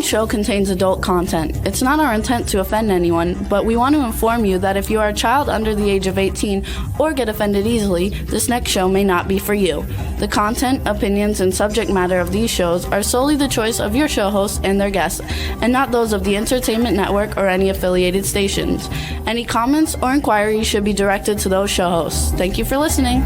following show contains adult content. It's not our intent to offend anyone, but we want to inform you that if you are a child under the age of 18 or get offended easily, this next show may not be for you. The content, opinions, and subject matter of these shows are solely the choice of your show hosts and their guests, and not those of the Entertainment Network or any affiliated stations. Any comments or inquiries should be directed to those show hosts. Thank you for listening.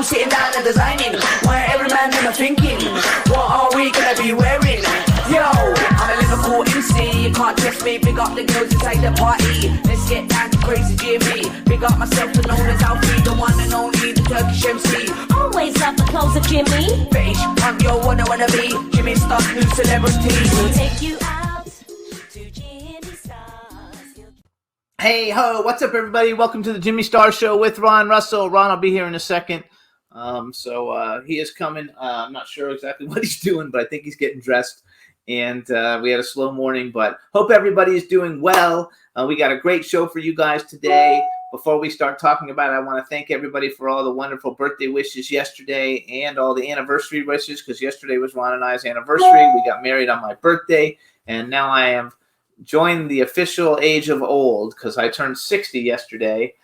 Sitting down and designing, where every man in a thinking, what are we gonna be wearing? Yo, I'm a Liverpool MC, you can't test me. Big up the girls inside the party, let's get down to crazy Jimmy. Big up myself and known as Alfie, the one and only, the Turkish MC. Always love the clothes of Jimmy. Bitch, I'm your wanna be, Jimmy Star's new celebrity. We'll take you out to Jimmy Star's. Hey ho, what's up everybody? Welcome to the Jimmy Star Show with Ron Russell. Ron will be here in a second. He is coming. I'm not sure exactly what he's doing, but I think he's getting dressed. And we had a slow morning, but hope everybody is doing well. We got a great show for you guys today. Before we start talking about it, I want to thank everybody for all the wonderful birthday wishes yesterday and all the anniversary wishes, because yesterday was Ron and I's anniversary. We got married on my birthday, and now I am joined the official age of old because I turned 60 yesterday.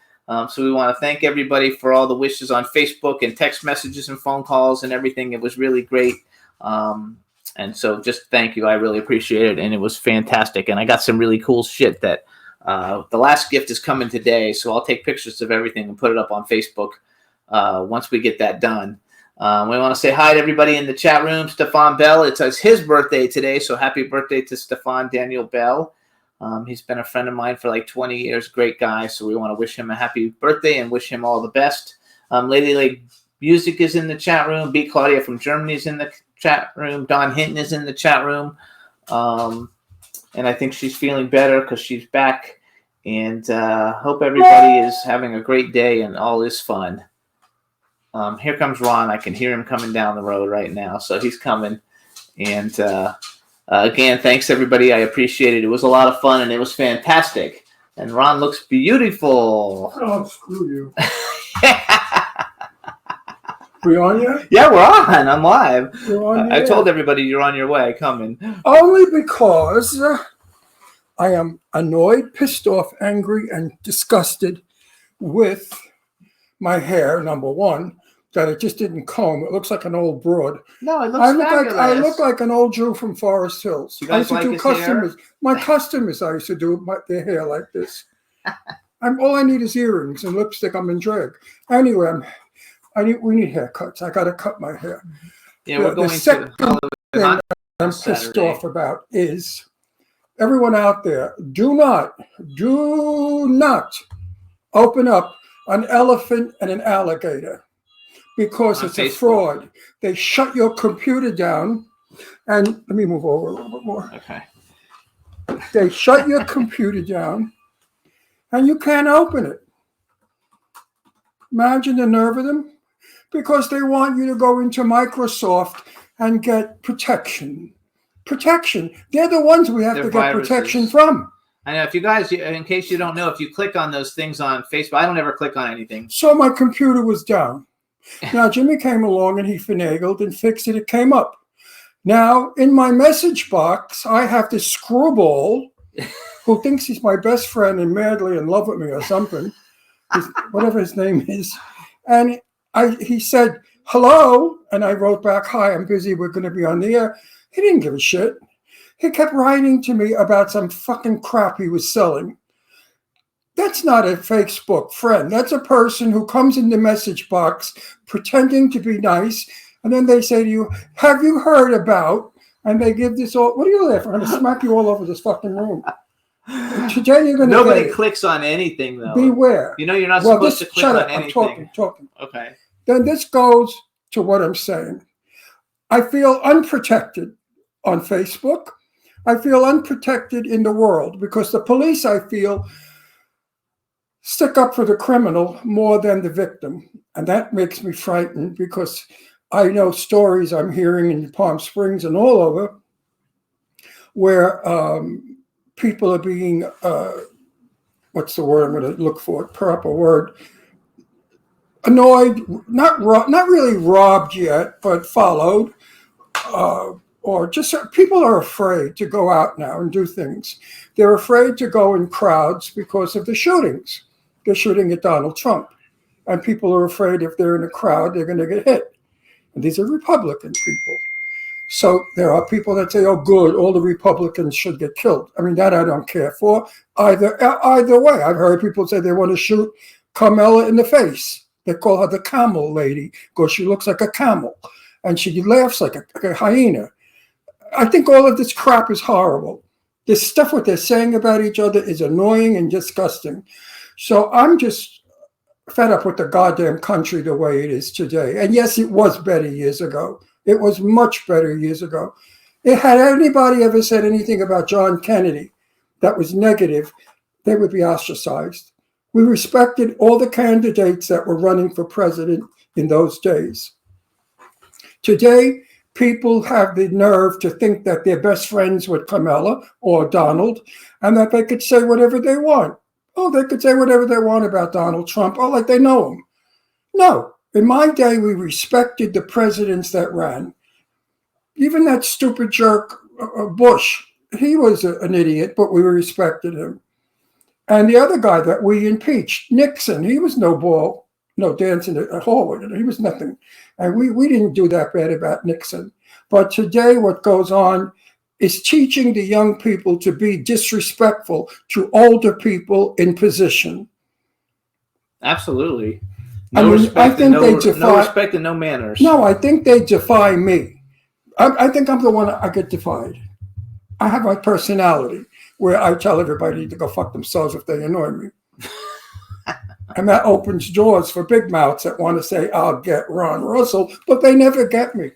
So we want to thank everybody for all the wishes on Facebook and text messages and phone calls and everything. It was really great. And so just thank you. I really appreciate it. And it was fantastic. And I got some really cool shit that the last gift is coming today. So I'll take pictures of everything and put it up on Facebook once we get that done. We want to say hi to everybody in the chat room. Stefan Bell, it's his birthday today. So happy birthday to Stefan Daniel Bell. He's been a friend of mine for like 20 years. Great guy. So we want to wish him a happy birthday and wish him all the best. Lady Lake Music is in the chat room. B. Claudia from Germany is in the chat room. Don Hinton is in the chat room. And I think she's feeling better because she's back. And hope everybody is having a great day and all is fun. Here comes Ron. I can hear him coming down the road right now. So he's coming. And again, thanks everybody. I appreciate it. It was a lot of fun and it was fantastic. And Ron looks beautiful. Oh, screw you. We on yet? Yeah, we're on. I'm live. I Yet? told everybody you're on your way. Coming. Only because I am annoyed, pissed off, angry, and disgusted with my hair, number one, that it just didn't comb. It looks like an old broad. No, it looks fabulous. I look like an old Jew from Forest Hills. You guys I used to like do his customers. hair? My customers, I used to do their hair like this. All I need is earrings and lipstick. I'm in drag. Anyway, we need haircuts. I got to cut my hair. Yeah, we're going the second to thing I'm pissed Saturday. off about is everyone out there, do not open up an elephant and an alligator because it's Facebook. a fraud. They shut your computer down, and let me move over a little bit more. Okay. They shut your computer down, and you can't open it. Imagine the nerve of them, because they want you to go into Microsoft and get protection. They're the ones we have They're to get viruses. protection from. I know if you guys, in case you don't know, if you click on those things on Facebook, I don't ever click on anything. So my computer was down. Now Jimmy came along and he finagled and fixed it. It came up. Now in my message box, I have this screwball who thinks he's my best friend and madly in love with me or something, whatever his name is. And he said, hello. And I wrote back, hi, I'm busy. We're going to be on the air. He didn't give a shit. He kept writing to me about some fucking crap he was selling. That's not a Facebook friend. That's a person who comes in the message box pretending to be nice. And then they say to you, have you heard about? And they give this all. What are you laughing? I'm going to smack you all over this fucking room. Today you're going to Nobody clicks on anything, though. Beware. You know you're not supposed to click shut on up. anything. I'm talking. Okay. Then this goes to what I'm saying. I feel unprotected on Facebook. I feel unprotected in the world because the police, I feel, stick up for the criminal more than the victim. And that makes me frightened because I know stories I'm hearing in Palm Springs and all over where people are being, what's the word I'm going to look for? Proper word. Annoyed, not really robbed yet, but followed. Or just people are afraid to go out now and do things. They're afraid to go in crowds because of the shootings. They're shooting at Donald Trump. And people are afraid if they're in a crowd, they're going to get hit. And these are Republican people. So there are people that say, oh, good, all the Republicans should get killed. I mean, that I don't care for. Either way, I've heard people say they want to shoot Carmela in the face. They call her the camel lady because she looks like a camel. And she laughs like a hyena. I think all of this crap is horrible. This stuff what they're saying about each other is annoying and disgusting. So I'm just fed up with the goddamn country the way it is today. And yes, it was better years ago. It was much better years ago. Had anybody ever said anything about John Kennedy that was negative, they would be ostracized. We respected all the candidates that were running for president in those days. Today, people have the nerve to think that they're best friends with Kamala or Donald and that they could say whatever they want. Oh, they could say whatever they want about Donald Trump. Oh, like they know him. No. In my day, we respected the presidents that ran. Even that stupid jerk, Bush, he was an idiot, but we respected him. And the other guy that we impeached, Nixon, he was no ball, no dancing at Hallward. He was nothing. And we didn't do that bad about Nixon. But today what goes on is teaching the young people to be disrespectful to older people in position. Absolutely. No respect and no manners. No, I think they defy me. I think I'm the one I get defied. I have my personality where I tell everybody to go fuck themselves if they annoy me. And that opens doors for big mouths that want to say, I'll get Ron Russell, but they never get me.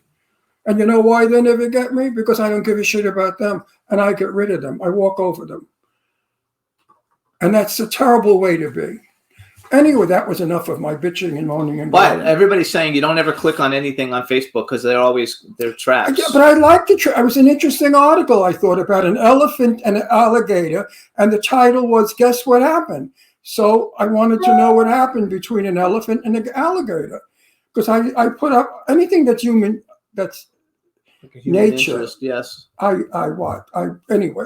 And you know why they never get me? Because I don't give a shit about them and I get rid of them. I walk over them. And that's a terrible way to be. Anyway, that was enough of my bitching and moaning and But growling. everybody's saying you don't ever click on anything on Facebook because they're traps. Yeah, but I like the it was an interesting article I thought about an elephant and an alligator, and the title was "Guess What Happened?" So I wanted to know what happened between an elephant and an alligator, because I put up anything that's human, that's Human nature. interest, yes. Anyway.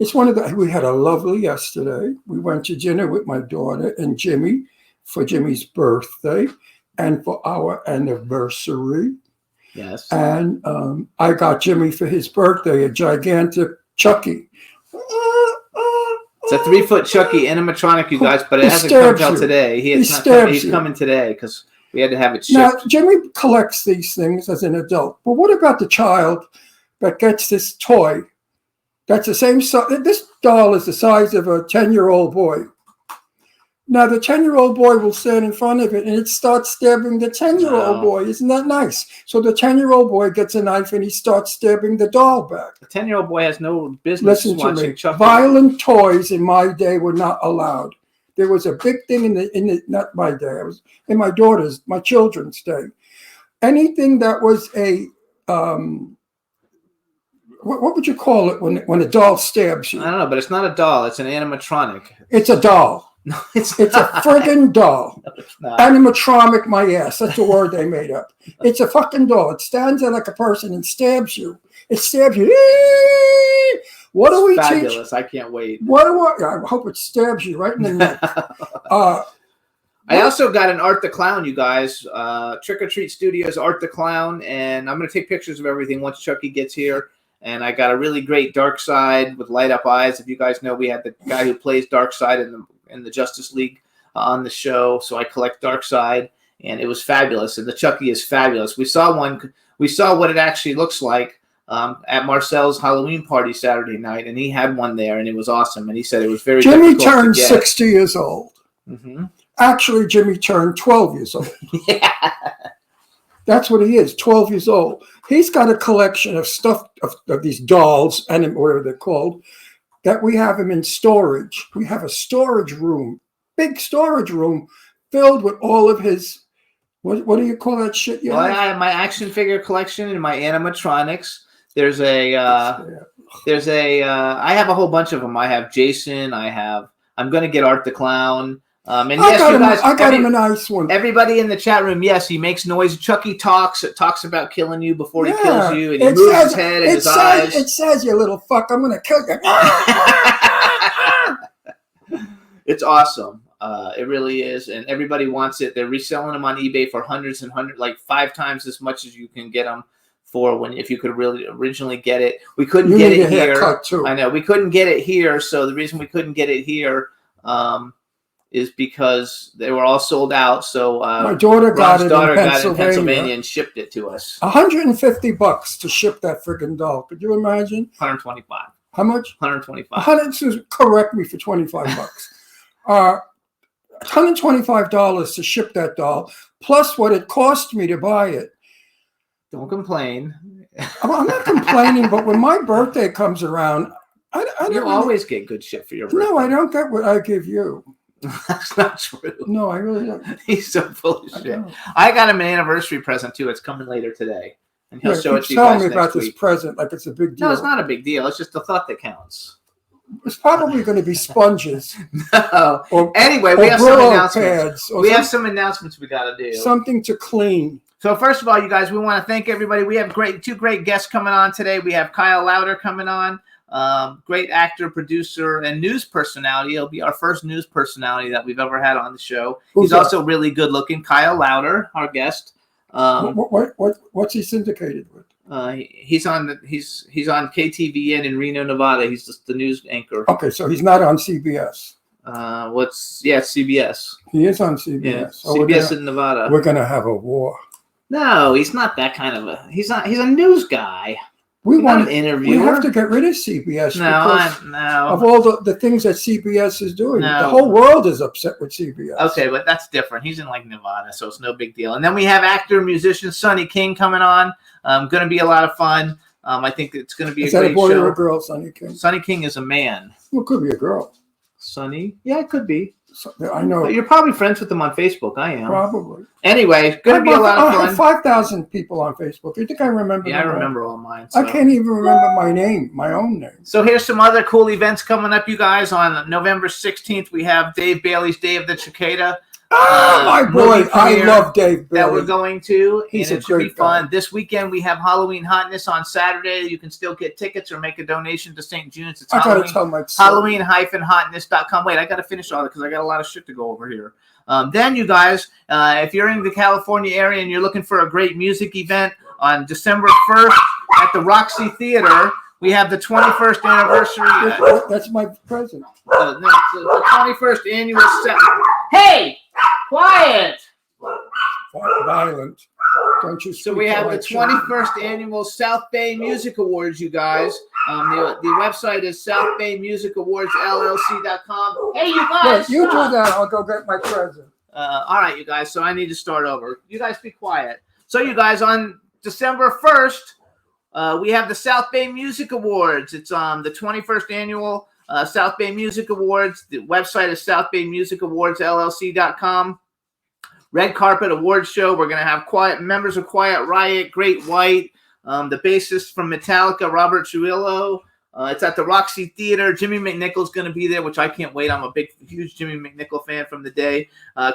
It's one of the, we had a lovely yesterday. We went to dinner with my daughter and Jimmy for Jimmy's birthday and for our anniversary. Yes. And I got Jimmy for his birthday a gigantic Chucky. It's a 3-foot Chucky animatronic, you guys, but it hasn't come out today. He's coming today because we had to have it shipped. Now, Jimmy collects these things as an adult. But what about the child that gets this toy? That's the same size. This doll is the size of a 10-year-old boy. Now, the 10-year-old boy will stand in front of it, and it starts stabbing the 10-year-old boy. Isn't that nice? So the 10-year-old boy gets a knife, and he starts stabbing the doll back. The 10-year-old boy has no business watching Chucky. Violent toys in my day were not allowed. There was a big thing in the not my day. I was in my children's day. Anything that was a what would you call it when a doll stabs you? I don't know, but it's not a doll. It's an animatronic. It's a doll. No, it's a friggin' doll. No, it's not. Animatronic, my ass. That's the word they made up. It's a fucking doll. It stands there like a person and stabs you. It stabs you. What do we fabulous. teach? I can't wait. I hope it stabs you right in the neck. I also got an Art the Clown, you guys. Trick or Treat Studios Art the Clown, and I'm going to take pictures of everything once Chucky gets here. And I got a really great Darkseid with light up eyes. If you guys know, we had the guy who plays Darkseid in the Justice League on the show. So I collect Darkseid, and it was fabulous. And the Chucky is fabulous. We saw what it actually looks like at Marcel's Halloween party Saturday night, and he had one there, and it was awesome. And he said it was very Jimmy difficult turned to get. 60 years old. Mm-hmm. Actually, Jimmy turned 12 years old. Yeah. That's what he is, 12 years old. He's got a collection of stuff, of these dolls, and whatever they're called, that we have him in storage. We have a storage room, big storage room, filled with all of his, what do you call that shit? Well, I have my action figure collection and my animatronics. There's a There's I have a whole bunch of them. I have Jason. I'm going to get Art the Clown. And yes, you guys, I got him a nice one. Everybody in the chat room, yes, he makes noise. Chucky talks. It talks about killing you before he Yeah. kills you, and he moves his head and his eyes. It says, "You little fuck, I'm gonna kill you." It's awesome. It really is, and everybody wants it. They're reselling them on eBay for hundreds, like 5 times as much as you can get them for if you could really originally get it. We couldn't get it here. Too. I know we couldn't get it here. So the reason we couldn't get it here is because they were all sold out. So my daughter got it in Pennsylvania and shipped it to us. $150 to ship that friggin' doll. Could you imagine? 125. How much? 125. Correct me for $25. $125 to ship that doll, plus what it cost me to buy it. Don't complain. I'm not complaining, but when my birthday comes around, I don't always get good shit for your birthday. No, I don't get what I give you. That's not true. No, I really don't. He's so full of shit. I got him an anniversary present too. It's coming later today, and he'll show it to you guys next week. Tell me about this present like it's a big deal. No, it's not a big deal. It's just the thought that counts. It's probably going to be sponges. No. Anyway, we have some announcements. We have some announcements we got to do. Something to clean. So first of all, you guys, we want to thank everybody. We have two great guests coming on today. We have Kyle Lowder coming on. Great actor, producer, and news personality. He'll be our first news personality that we've ever had on the show. He's also really good looking. Kyle Lowder, our guest. What's he syndicated with? He's on KTVN in Reno, Nevada. He's just the news anchor. Okay, so he's not on CBS. CBS. He is on CBS. Yeah, CBS in Nevada. We're gonna have a war. No, he's not that kind of a. He's not. He's a news guy. We want an interviewer. We have to get rid of CBS because no. of all the things that CBS is doing. No. The whole world is upset with CBS. Okay, but that's different. He's in like Nevada, so it's no big deal. And then we have actor, musician Sonny King coming on. Going to be a lot of fun. I think it's going to be a great show. Is that a boy or a girl, Sonny King? Sonny King is a man. Well, it could be a girl. Sonny? Yeah, it could be. I know. But you're probably friends with them on Facebook. I am. Probably. Anyway, going to be a lot of fun. I have 5,000 people on Facebook. You think I remember? Yeah, I remember all mine. So. I can't even remember my name, my own name. So here's some other cool events coming up, you guys. On November 16th, we have Dave Bailey's Day of the Cicada. My boy, I love Dave Bailey. That we're going to. He's and it should be fun. This weekend, we have Halloween Hotness on Saturday. You can still get tickets or make a donation to St. June's. It's Halloween-hotness.com. Wait, I got to finish all that because I got a lot of shit to go over here. Then, you guys, if you're in the California area and you're looking for a great music event on December 1st at the Roxy Theater, we have the 21st anniversary. That's my present. The 21st annual set. Hey! Quiet! Violent. Don't you speak. So we have the 21st annual South Bay Music Awards, you guys. The website is southbaymusicawardslllc.com. Hey, you guys! You do that. I'll go get my present. All right, you guys. So I need to start over. You guys be quiet. So you guys, on December 1st, we have the South Bay Music Awards. It's the 21st annual South Bay Music Awards. The website is southbaymusicawardslllc.com. Red Carpet Awards Show. We're going to have members of Quiet Riot, Great White, the bassist from Metallica, Robert Trujillo. It's at the Roxy Theater. Jimmy McNichol's going to be there, which I can't wait. I'm a huge Jimmy McNichol fan from the day.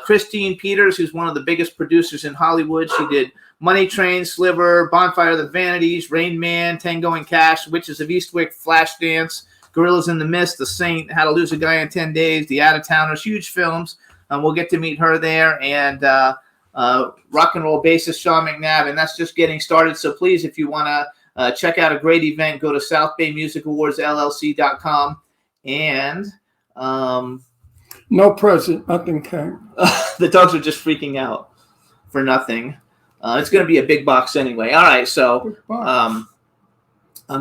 Christine Peters, who's one of the biggest producers in Hollywood. She did Money Train, Sliver, Bonfire of the Vanities, Rain Man, Tango and Cash, Witches of Eastwick, Flashdance, Gorillas in the Mist, The Saint, How to Lose a Guy in 10 Days, The Out-of-Towners, huge films. We'll get to meet her there, and rock and roll bassist Sean McNabb, and that's just getting started. So please, if you want to check out a great event, go to southbaymusicawardslllc.com. And no present, nothing came. The dogs are just freaking out for nothing. It's going to be a big box anyway. All right, so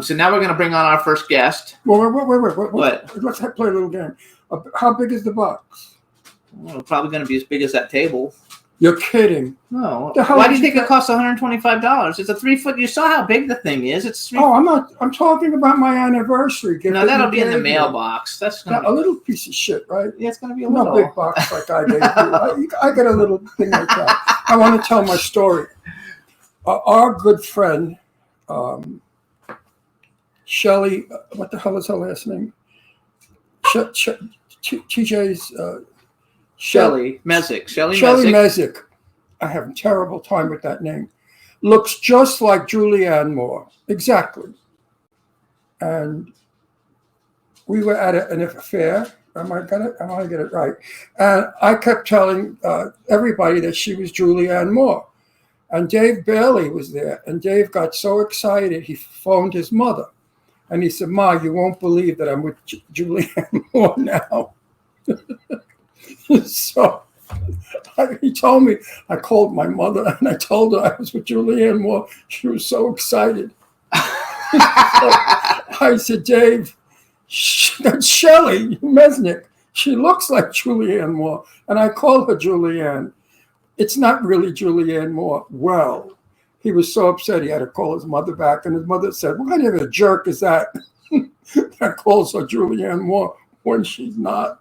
so now we're going to bring on our first guest. Well, wait. What? Let's play a little game. How big is the box? Well, probably going to be as big as that table. You're kidding. No. Why do you think it costs $125? It's a 3-foot. You saw how big the thing is. It's 3 I'm not. I'm talking about my anniversary gift. No, that'll be in the mailbox. That's a little piece of shit, right? Yeah, it's going to be a little. No big box like I gave you. I get a little thing like that. I want to tell my story. Our good friend, Shelley, what the hell is her last name? TJ's Shelley Mesick. Shelley Shelley Mesick. Mesick. I have a terrible time with that name. Looks just like Julianne Moore. Exactly. And we were at an affair. Am I gonna get it right? And I kept telling everybody that she was Julianne Moore. And Dave Bailey was there. And Dave got so excited, he phoned his mother. And he said, "Ma, you won't believe that I'm with Julianne Moore now." So he told me, I called my mother and I told her I was with Julianne Moore. She was so excited. I said, "Dave, that's Shelley Mesnick. She looks like Julianne Moore." And I called her Julianne. It's not really Julianne Moore. Well, he was so upset he had to call his mother back. And his mother said, "What kind of a jerk is that that calls her Julianne Moore when she's not?"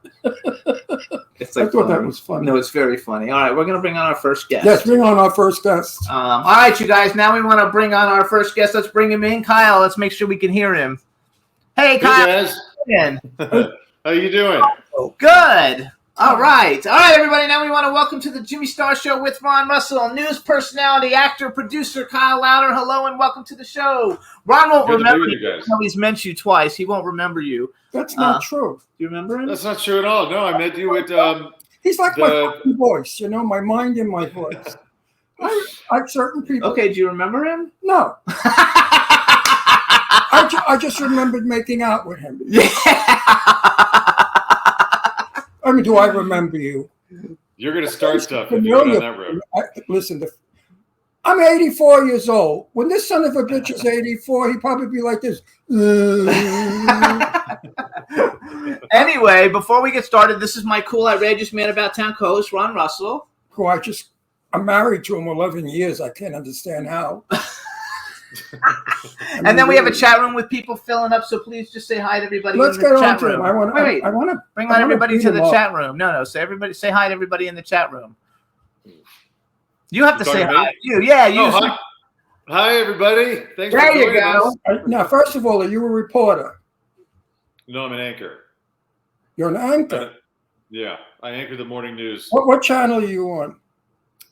It's like I thought that was funny. No, it's very funny. All right, we're going to bring on our first guest. Yes, bring on our first guest. All right, you guys. Now we want to bring on our first guest. Let's bring him in. Kyle, let's make sure we can hear him. Hey, Kyle. Hey, guys. How you doing? Good. All right, everybody. Now we want to welcome to the Jimmy Star Show with Ron Russell, news personality, actor, producer Kyle Lowder. Hello and welcome to the show. Ron won't remember you. Guys. He's met you twice. He won't remember you. That's not true. Do you remember him? That's not true at all. No, I met you at. He's like my fucking voice, my mind and my voice. I certain people. Okay, do you remember him? No. I just remembered making out with him. Yeah. I mean, do I remember you? You're going to start stuff if you go down that road. Listen, I'm 84 years old. When this son of a bitch is 84, he'd probably be like this. Anyway, before we get started, this is my cool, outrageous man about town co-host, Ron Russell. Who I'm married to him 11 years. I can't understand how. And then we have a chat room with people filling up, so please just say hi to everybody Let's in the get chat on to room. him. I want to bring on everybody to the chat room. No, say hi to everybody in the chat room. You have to say hi. Hi. Hi, everybody. Thanks for joining us. Now, first of all, are you a reporter? No, I'm an anchor. You're an anchor? Yeah, I anchor the morning news. What channel are you on?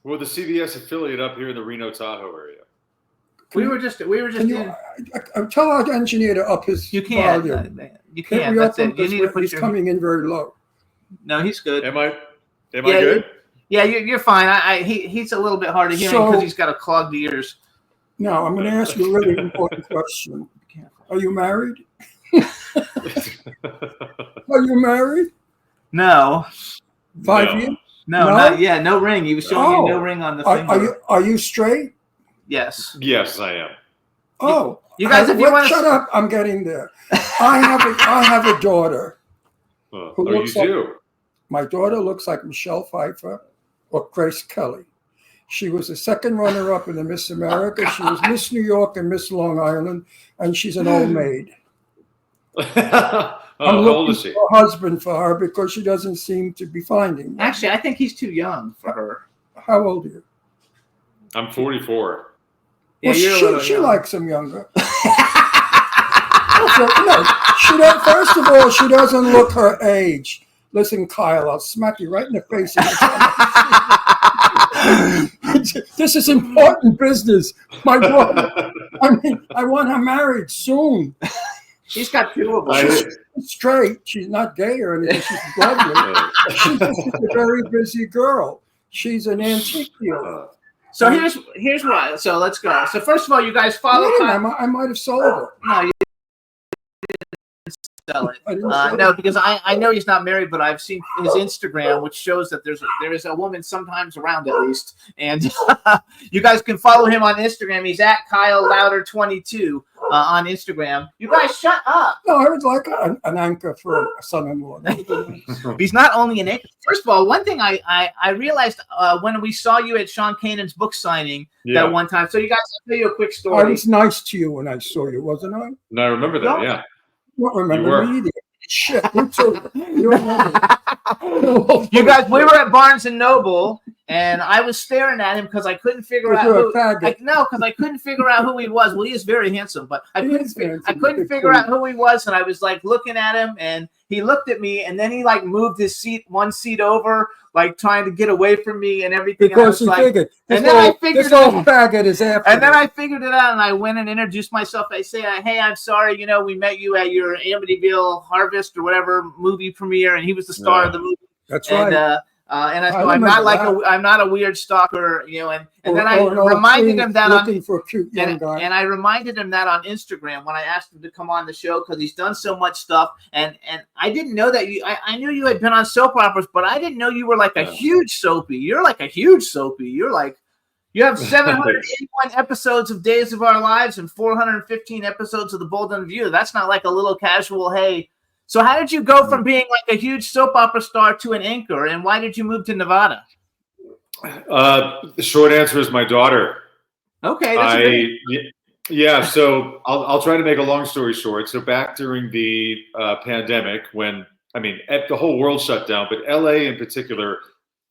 We're the CBS affiliate up here in the Reno Tahoe area. We were just. Tell our engineer to up his volume. You can't. That's it. You need to put he's coming in very low. No, he's good. Am I good? Yeah, you're fine. He's a little bit hard to hear because he's got a clogged ears. Now, I'm going to ask you a really important question. Are you married? Are you married? No. 5 years? No, not yet. No ring. He was showing you no ring on the finger. Are you straight? Yes. Yes, I am. Oh, you guys, if you want to shut up, I'm getting there. I have a daughter. My daughter looks like Michelle Pfeiffer or Grace Kelly. She was the second runner-up in the Miss America. She was Miss New York and Miss Long Island, and she's an old maid. How old is she? For a husband for her because she doesn't seem to be finding one. Actually, I think he's too young for her. How old are you? I'm 44. Well, she likes him younger. First of all, she doesn't look her age. Listen, Kyle, I'll smack you right in the face. This is important business. My daughter, I want her married soon. She's got two of them. She's straight. She's not gay or anything. She's lovely. She's a very busy girl. She's an antique dealer. So here's why. So let's go. So first of all, you guys follow. I might have sold her. No, you didn't sell it. No, because I know he's not married, but I've seen his Instagram, which shows that there is a woman sometimes around at least. And you guys can follow him on Instagram. He's at Kyle Lowder 22 on Instagram. You guys shut up. No, I would like an anchor for a son-in-law. He's not only an anchor. First of all, one thing I realized when we saw you at Sean Kanan's book signing that one time. So you guys, I'll tell you a quick story. I was nice to you when I saw you, wasn't I? No, I remember that, yeah. You don't remember me either. Shit, you too. You remember. You guys, we were at Barnes & Noble, and I was staring at him because I couldn't figure out You're a who. faggot. Because I couldn't figure out who he was. Well, he is very handsome, but I He couldn't. is handsome. I couldn't Big figure fool. out who he was, and I was like looking at him, and he looked at me, and then he like moved his seat one seat over, like trying to get away from me and everything. Because he and I was like, figured. and This then I old, figured this it old out. faggot is after And then me. I figured it out, and I went and introduced myself. I say, "Hey, I'm sorry, we met you at your Amityville Harvest or whatever movie premiere, and he was the star of the movie." That's And right. and I I so I'm not remember like that. I'm not a weird stalker, and then I Or an old reminded tree him that looking for a cute young and, guy. and I reminded him that on Instagram when I asked him to come on the show because he's done so much stuff. And I didn't know that I knew you had been on soap operas, but I didn't know you were like a huge soapy. You're like a huge soapy. You have 781 episodes of Days of Our Lives and 415 episodes of The Bold and the View. That's not like a little casual, hey. So how did you go from being like a huge soap opera star to an anchor, and why did you move to Nevada? The short answer is my daughter. Okay, that's great. Yeah. So I'll try to make a long story short. So back during the pandemic, when the whole world shut down, but LA in particular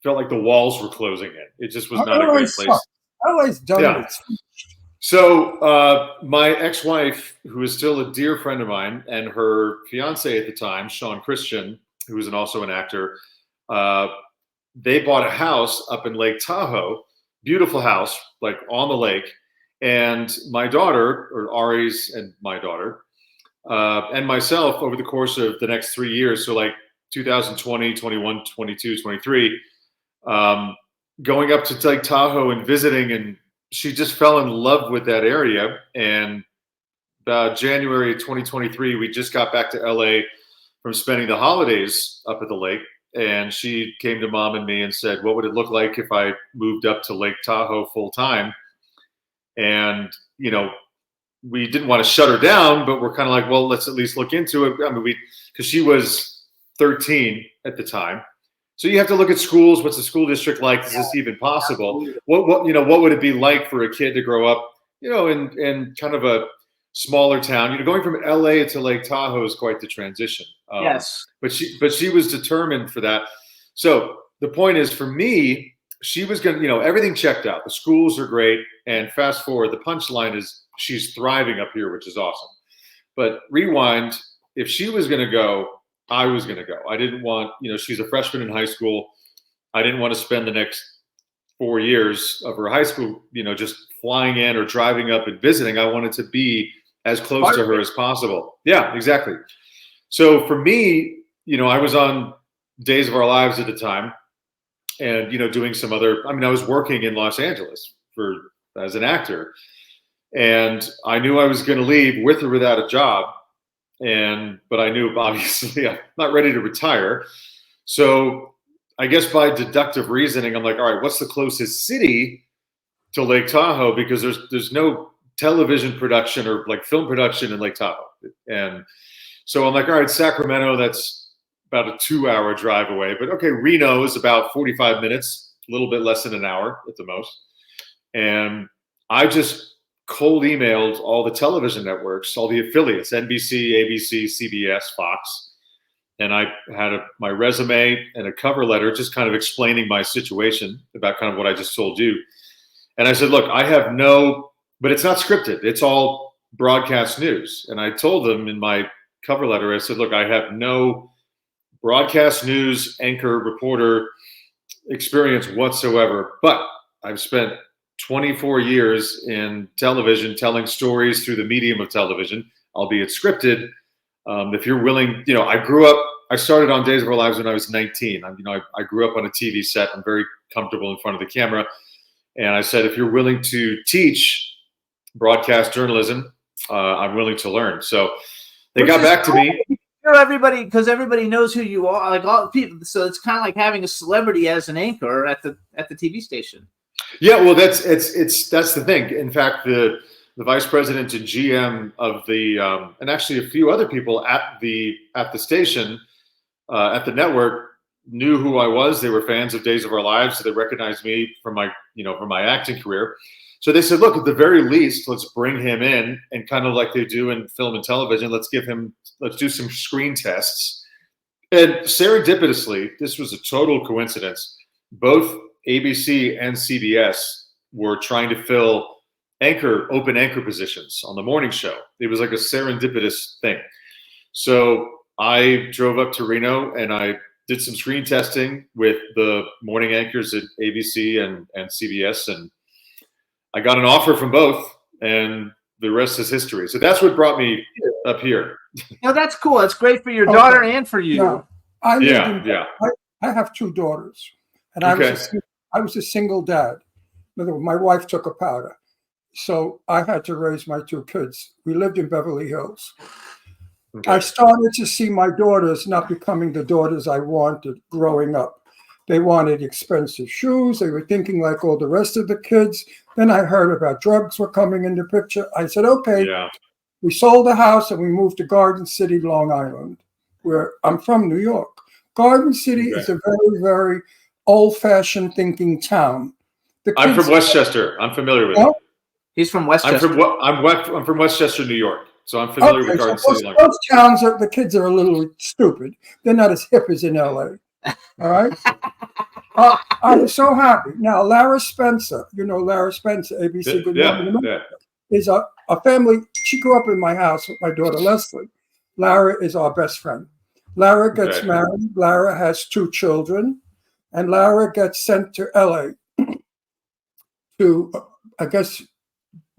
felt like the walls were closing in. It just was not a great place. LA's done Yeah. it. So my ex-wife, who is still a dear friend of mine, and her fiance at the time, Sean Christian, who was also an actor, they bought a house up in Lake Tahoe, beautiful house, like on the lake. And my daughter, or Ari's and my daughter, and myself over the course of the next 3 years, so like 2020, 21, 22, 23, going up to Lake Tahoe and visiting, and she just fell in love with that area. And January 2023, we just got back to LA from spending the holidays up at the lake. And she came to Mom and me and said, what would it look like if I moved up to Lake Tahoe full time? And, we didn't want to shut her down, but we're kind of like, well, let's at least look into it. Because she was 13 at the time. So you have to look at schools. What's the school district like? Is this even possible? What would it be like for a kid to grow up, in kind of a smaller town? Going from LA to Lake Tahoe is quite the transition. Yes. But she was determined for that. So the point is, for me, she was going to, everything checked out. The schools are great. And fast forward, the punchline is she's thriving up here, which is awesome. But rewind, if she was going to go, I was going to go. I didn't want, she's a freshman in high school. I didn't want to spend the next 4 years of her high school, just flying in or driving up and visiting. I wanted to be as close to her as possible. Yeah, exactly. So for me, I was on Days of Our Lives at the time and, doing some other, I was working in Los Angeles as an actor. And I knew I was going to leave with or without a job. But I knew, obviously, I'm not ready to retire. So I guess by deductive reasoning, I'm like, all right, what's the closest city to Lake Tahoe? Because there's no television production or like film production in Lake Tahoe. And so I'm like, all right, Sacramento, that's about a 2-hour drive away. But okay, Reno is about 45 minutes, a little bit less than an hour at the most. And I just cold emailed all the television networks, all the affiliates, NBC, ABC, CBS, Fox. And I had my resume and a cover letter just kind of explaining my situation about kind of what I just told you. And I said, look, but it's not scripted. It's all broadcast news. And I told them in my cover letter, I said, look, I have no broadcast news anchor reporter experience whatsoever, but I've spent 24 years in television, telling stories through the medium of television, albeit scripted. If you're willing, I started on Days of Our Lives when I was 19. I grew up on a TV set. I'm very comfortable in front of the camera. And I said, if you're willing to teach broadcast journalism, I'm willing to learn. So they got back to me. Everybody, because everybody knows who you are, like all people. So it's kind of like having a celebrity as an anchor at the TV station. Yeah, well, that's the thing. In fact, the vice president and GM of the and actually a few other people at the station, at the network, knew who I was. They were fans of Days of Our Lives, so they recognized me from my acting career. So they said, look, at the very least, let's bring him in and kind of like they do in film and television, let's do some screen tests. And serendipitously, this was a total coincidence. Both ABC and CBS were trying to fill open anchor positions on the morning show. It was like a serendipitous thing. So I drove up to Reno and I did some screen testing with the morning anchors at ABC and CBS, and I got an offer from both, and the rest is history. So that's what brought me up here. No, that's cool. That's great for your daughter and for you. No, I have 2 daughters, and I was a single dad. In other words, my wife took a powder, so I had to raise my 2 kids. We lived in Beverly Hills. Okay. I started to see my daughters not becoming the daughters I wanted growing up. They wanted expensive shoes. They were thinking like all the rest of the kids. Then I heard about drugs were coming in the picture. I said, okay. Yeah. We sold the house and we moved to Garden City, Long Island, where I'm from New York. Garden City is a very, very old-fashioned thinking town. I'm from Westchester. I'm familiar with it. He's from Westchester. I'm from Westchester, New York. So I'm familiar with Garden City. Those towns, the kids are a little stupid. They're not as hip as in LA. All right? I'm so happy. Now, Lara Spencer, Lara Spencer, ABC Good Morning America, is a family. She grew up in my house with my daughter, Leslie. Lara is our best friend. Lara gets married. Lara has 2 children. And Lara gets sent to LA to, I guess,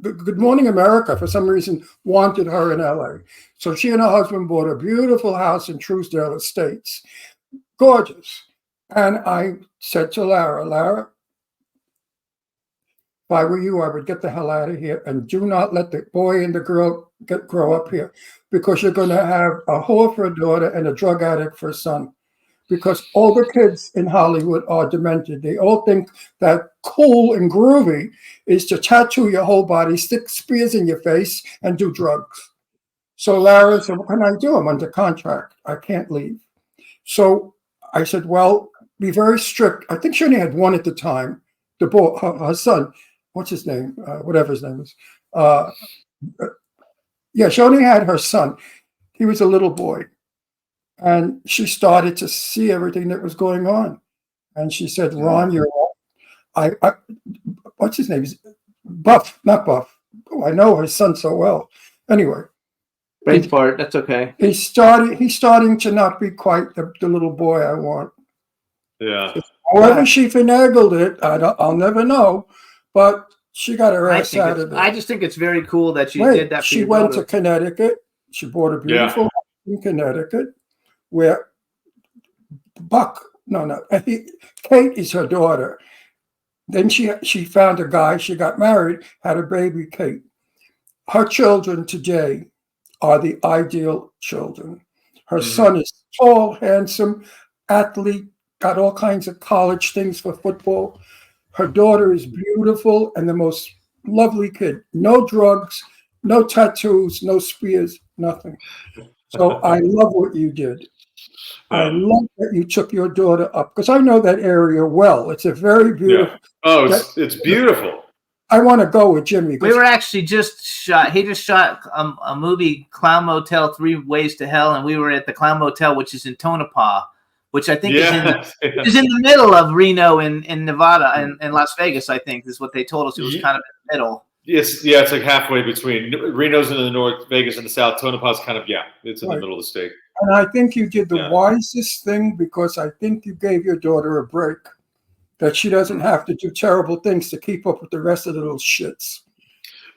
Good Morning America, for some reason, wanted her in LA. So she and her husband bought a beautiful house in Truesdale Estates. Gorgeous. And I said to Lara, if I were you, I would get the hell out of here and do not let the boy and the girl grow up here, because you're going to have a whore for a daughter and a drug addict for a son. Because all the kids in Hollywood are demented. They all think that cool and groovy is to tattoo your whole body, stick spears in your face, and do drugs. So Lara said, what can I do? I'm under contract. I can't leave. So I said, well, be very strict. I think she only had 1 at the time. The boy, her son, what's his name? Whatever his name is. She only had her son. He was a little boy. And she started to see everything that was going on. And she said, Ron, you're what's his name? He's Buff, not Buff. Oh, I know his son so well. Anyway. Brains part, that's okay. He's starting to not be quite the little boy I want. Yeah. However she finagled it, I'll never know. But she got her ass out of it. I just think it's very cool that she did that. She went to Connecticut. She bought a beautiful house in Connecticut, where Kate is her daughter. Then she found a guy. She got married, had a baby, Kate. Her children today are the ideal children. Her son is tall, handsome, athlete, got all kinds of college things for football. Her daughter is beautiful and the most lovely kid. No drugs, no tattoos, no spears, nothing. So I love what you did. I love that you took your daughter up, because I know that area well. It's a very beautiful. Yeah. Oh, it's beautiful. I want to go with Jimmy. We were actually he just shot a movie, Clown Motel, 3 Ways to Hell, and we were at the Clown Motel, which is in Tonopah, which I think is in the middle of Reno in Nevada and Las Vegas, I think is what they told us. It was kind of in the middle. Yes, it's like halfway between. Reno's in the north, Vegas in the south. Tonopah's kind of, it's in the middle of the state. And I think you did the wisest thing, because I think you gave your daughter a break, that she doesn't have to do terrible things to keep up with the rest of the little shits.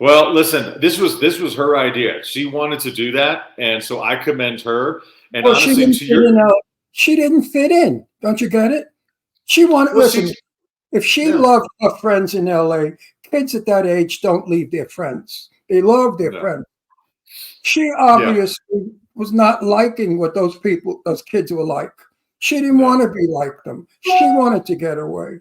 Well, listen, this was her idea. She wanted to do that, and so I commend her. And honestly, she didn't fit in. Don't you get it? She wanted. Listen, if she loved her friends in LA, kids at that age don't leave their friends. They love their friends. She obviously was not liking what those kids were like. She didn't want to be like them. She wanted to get away.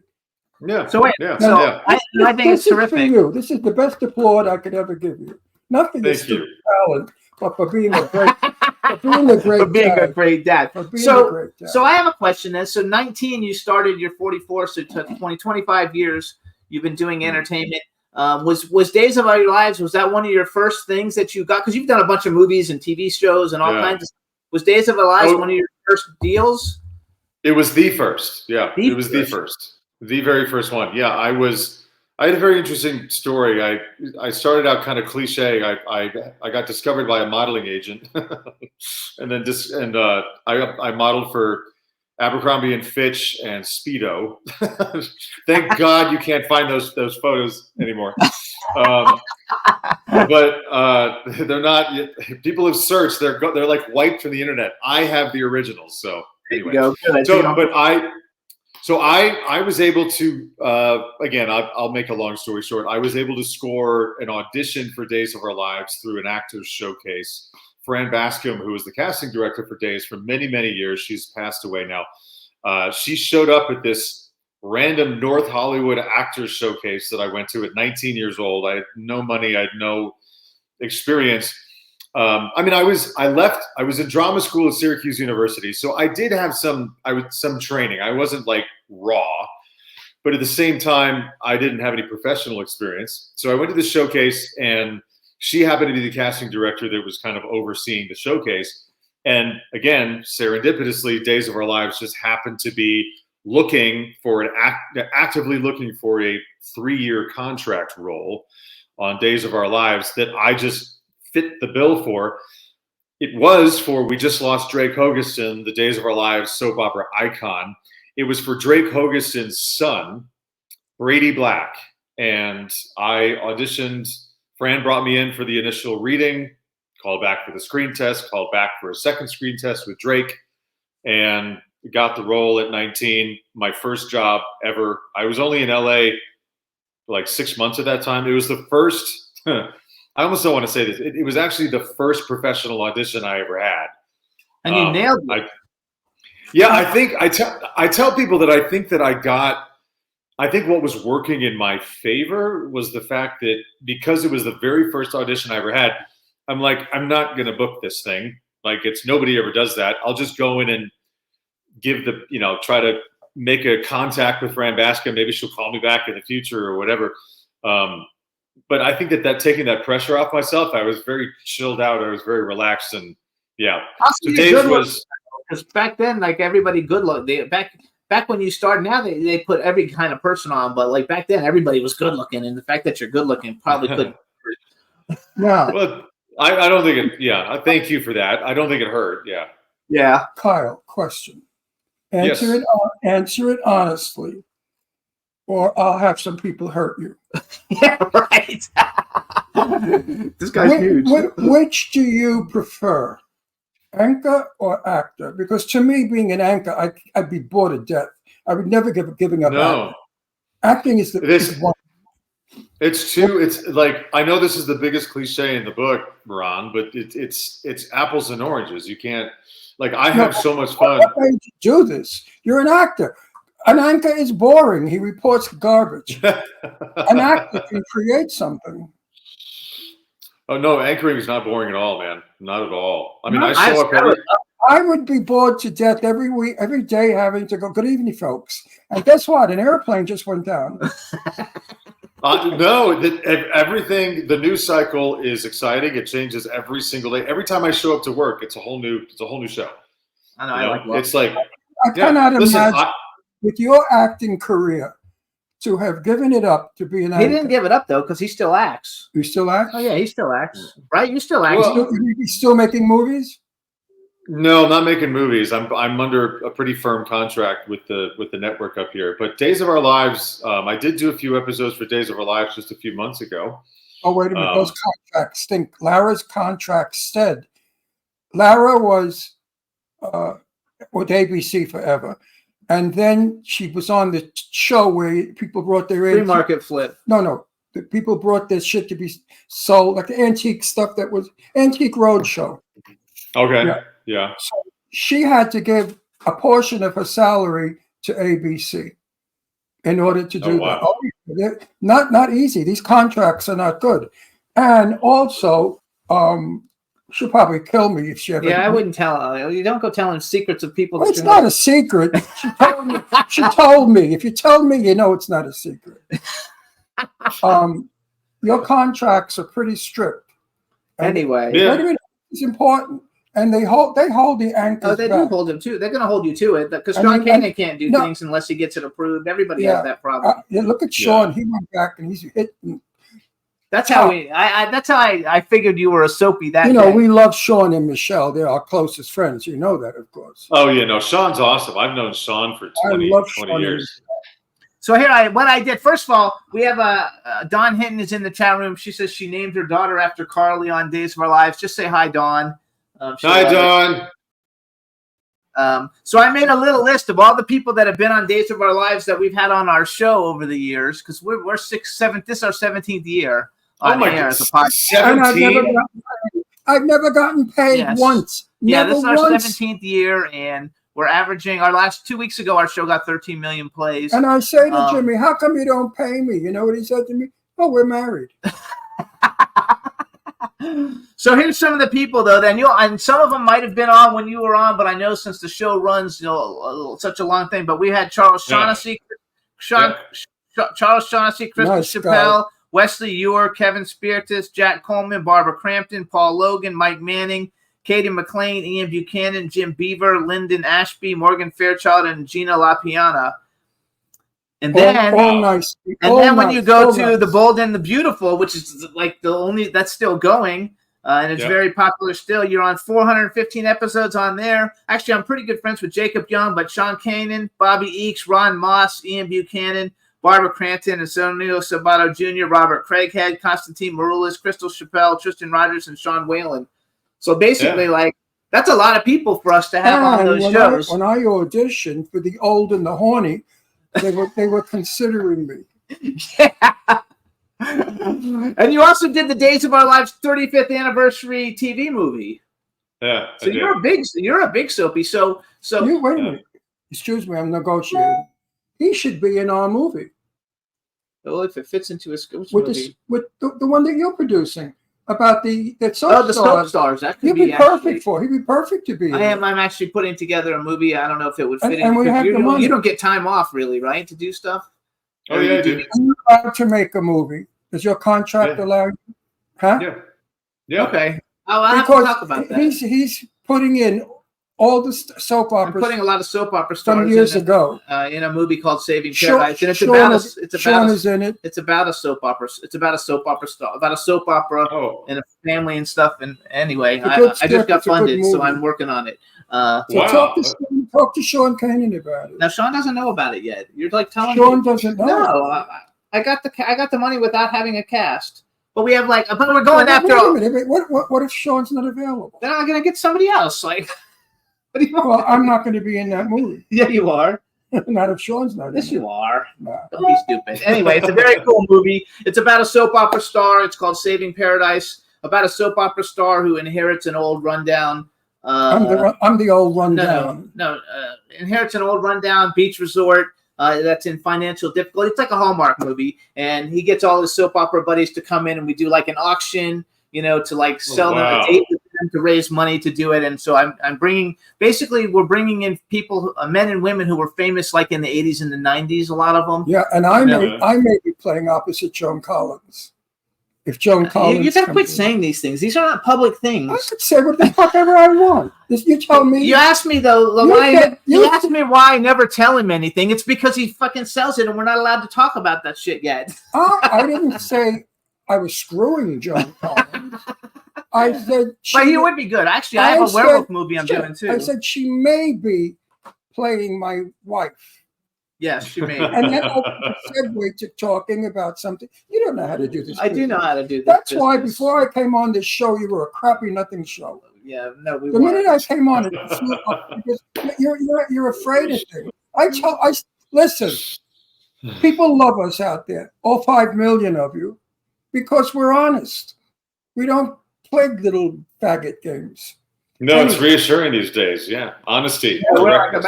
Yeah. So I think it's terrific. For you. This is the best applaud I could ever give you. Not for your stupid talent, but for being a great, a great dad. So I have a question then. So 19, you started your 44, so 25 years you've been doing entertainment. Was Days of Our Lives, was that one of your first things that you got? Because you've done a bunch of movies and TV shows and all kinds of stuff. Was Days of Our Lives one of your first deals? It was the first. Yeah, it was the first. The very first one. Yeah, I had a very interesting story. I started out kind of cliche. I got discovered by a modeling agent, and then I modeled for Abercrombie and Fitch and Speedo. Thank God you can't find those photos anymore. But they're not. People have searched. They're like wiped from the internet. I have the originals. So anyway, So I was able to again. I'll make a long story short. I was able to score an audition for Days of Our Lives through an Actors Showcase. Fran Bascom, who was the casting director for Days for many, many years, she's passed away now. She showed up at this random North Hollywood Actors Showcase that I went to at 19 years old. I had no money. I had no experience. I mean, I was in drama school at Syracuse University, so I did have some training. I wasn't like raw, but at the same time, I didn't have any professional experience. So I went to the showcase, and she happened to be the casting director that was kind of overseeing the showcase. And again, serendipitously, Days of Our Lives just happened to be actively looking for a 3-year contract role on Days of Our Lives that I just fit the bill for. It was for, we just lost Drake Hogestyn, the Days of Our Lives soap opera icon. It was for Drake Hogestyn's son, Brady Black. And I auditioned. Fran brought me in for the initial reading, called back for the screen test, called back for a second screen test with Drake, and got the role at 19. My first job ever. I was only in LA for like 6 months at that time. It was the first, I almost don't want to say this. It was actually the first professional audition I ever had. And you nailed it. I tell people that I think what was working in my favor was the fact that because it was the very first audition I ever had, I'm like, I'm not going to book this thing. Like, nobody ever does that. I'll just go in and try to make a contact with Fran Bascom. Maybe she'll call me back in the future or whatever. But I think that taking that pressure off myself, I was very chilled out. I was very relaxed, and yeah. So Dave was, because back then, like, everybody good look. Back when you started, now they put every kind of person on, but like back then, everybody was good looking, and the fact that you're good looking probably could. Now, well, I don't think it. Yeah, thank you for that. I don't think it hurt. Yeah. Yeah. Kyle, question. Answer it honestly, or I'll have some people hurt you. Yeah, right. This guy's huge. Which do you prefer, anchor or actor? Because to me, being an anchor, I'd be bored to death. I would never giving up. No, acting is is one. It's like, I know this is the biggest cliche in the book, Ron, but it's apples and oranges. You can't, like, I have so much fun. Why would you do this? You're an actor. An anchor is boring. He reports garbage. An actor can create something. Oh no, anchoring is not boring at all, man. Not at all. I mean, I would be bored to death every week, every day, having to go, good evening, folks. And guess what? An airplane just went down. No, everything, the news cycle is exciting. It changes every single day. Every time I show up to work, it's a whole new show. I know. It's like, I cannot imagine with your acting career to have given it up to be an actor. He didn't give it up though, because he still acts. You still act? Oh yeah, he still acts. Right? You still act. He's still making movies? No, I'm not making movies. I'm under a pretty firm contract with the network up here. But Days of Our Lives, I did do a few episodes for Days of Our Lives just a few months ago. Oh, wait a minute. Those contracts stink. Lara's contract said Lara was with ABC forever. And then she was on the show where people brought their free market flip. No. The people brought this shit to be sold, like the antique stuff that was Antique Roadshow. Okay. Yeah. So she had to give a portion of her salary to ABC in order to do that. Oh, not easy. These contracts are not good. And also, she'll probably kill me if she ever. Yeah, I wouldn't tell her. You don't go telling secrets of people. Well, it's not a secret. She told me. If you tell me, you know it's not a secret. Your contracts are pretty strict. Anyway. Wait a minute. It's important. and they hold the anchors. Oh, they back. do hold him too. They're going to hold you to it because I Sean mean, Kanan can't do no. things unless he gets it approved. Everybody Yeah. has that problem. Yeah, look at Sean. He went back and he's hitting. That's how I figured you were a soapy that You know, day. we love Sean and Michelle. They're our closest friends. You know that, of course. Oh yeah, no, Sean's awesome. I've known Sean for 20 love 20 Sean. years. So here, what I did. First of all, we have Dawn Hinton is in the chat room. She says she named her daughter after Carly on Days of Our Lives. Just say hi, Dawn. Hi, Dawn. So I made a little list of all the people that have been on Days of Our Lives that we've had on our show over the years because we're 7th. This is our 17th year on air as a podcast. And 17. I've never gotten paid Yes. once. Yeah, Never this is our once. 17th year, and we're averaging our last 2 weeks ago. Our show got 13 million plays. And I say to Jimmy, "How come you don't pay me?" You know what he said to me? "Oh, we're married." So here's some of the people though that and some of them might have been on when you were on, but I know since the show runs, such a long thing. But we had Charles Shaughnessy, Charles Shaughnessy, Kristen Nice Chappelle, Wesley Ewer, Kevin Spiritus, Jack Coleman, Barbara Crampton, Paul Logan, Mike Manning, Katie McLean, Ian Buchanan, Jim Beaver, Lyndon Ashby, Morgan Fairchild, and Gina LaPiana. And then, all nice. when you go to The Bold and the Beautiful, which is like the only that's still going, and it's very popular still. You're on 415 episodes on there. Actually, I'm pretty good friends with Jacob Young, but Sean Kanan, Bobby Eakes, Ron Moss, Ian Buchanan, Barbara Crampton, Antonio Sabato Jr., Robert Craighead, Constantine Maroulis, Crystal Chappelle, Tristan Rogers, and Sean Whalen. So basically, that's a lot of people for us to have on those shows. When I auditioned for The Old and the Horny, they were considering me. Yeah. And you also did the Days of Our Lives 35th anniversary TV movie. Yeah. So you're a big soapy. So You wait a minute. Excuse me, I'm negotiating. He should be in our movie. well, if it fits into a script With movie. with the one that you're producing about the soap The stars. soap stars. That could He'd be actually perfect for. He'd be perfect to be. I'm actually putting together a movie. I don't know if it would fit in. And we because have the money. You don't get time off, really, right, to do stuff? Oh yeah, I do. Are you allowed to make a movie? Does your contract allow you? Huh? Yeah. Yeah. Okay. I'll have to Because talk about that. he's putting in all the soap I'm operas putting a lot of soap opera from stars years ago. in a movie called Saving Sean- Paradise, and Sean it's is in it. It's about a soap opera. It's about a soap opera star, about a soap opera Oh. and a family and stuff. And anyway, It's a good I script. just got It's a good funded, so movie. I'm working on it. So Wow. talk to Sean Kanan about it. Now Sean doesn't know about it yet. You're like telling Sean me. doesn't know. No, I got the money without having a cast. But we have but we're going Wait after. a minute. What if Sean's not available? Then I'm gonna get somebody else. Like, what do you want? Well, I'm not going to be in that movie. Yeah, you are. Not if Sean's not in Yes, it. you are. No. Don't be stupid. Anyway, it's a very cool movie. It's about a soap opera star. It's called Saving Paradise. About a soap opera star who inherits an old rundown. I'm the old rundown. Inherits an old rundown beach resort that's in financial difficulty. It's like a Hallmark movie, and he gets all his soap opera buddies to come in, and we do like an auction, to like sell them a date with them to raise money to do it. And so we're bringing in people, men and women who were famous like in the 80s and the 90s, a lot of them. Yeah, and I may be playing opposite Joan Collins. If Joan Collins, you gotta quit saying these things. These are not public things. I could say what the fuck ever I want. You tell me. You asked me though. You asked me why I never tell him anything. It's because he fucking sells it, and we're not allowed to talk about that shit yet. I didn't say I was screwing Joan Collins. I said, but he would be good. Actually, I have a werewolf movie I'm doing too. I said she may be playing my wife. Yes, she may. And then I segue to talking about something. You don't know how to do this. I do know how to do this. That's why before I came on this show, you were a crappy nothing show. Yeah, no, we The weren't. minute I came on, you're afraid of things. Listen. People love us out there, all 5 million of you, because we're honest. We don't play little faggot games. No, it's reassuring these days. Yeah, honesty. Yeah,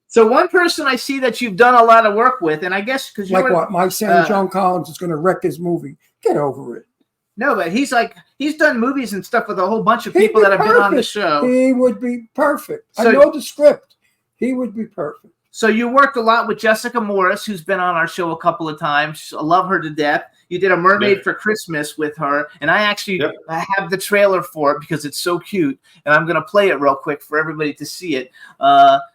so one person I see that you've done a lot of work with, and I guess because what? My saying Joan Collins is going to wreck his movie. Get over it. No, but he's done movies and stuff with a whole bunch of people that have been on the show. He would be perfect. I know the script. He would be perfect. So you worked a lot with Jessica Morris, who's been on our show a couple of times. I love her to death. You did A Mermaid for Christmas with her, and I actually I have the trailer for it because it's so cute, and I'm going to play it real quick for everybody to see it.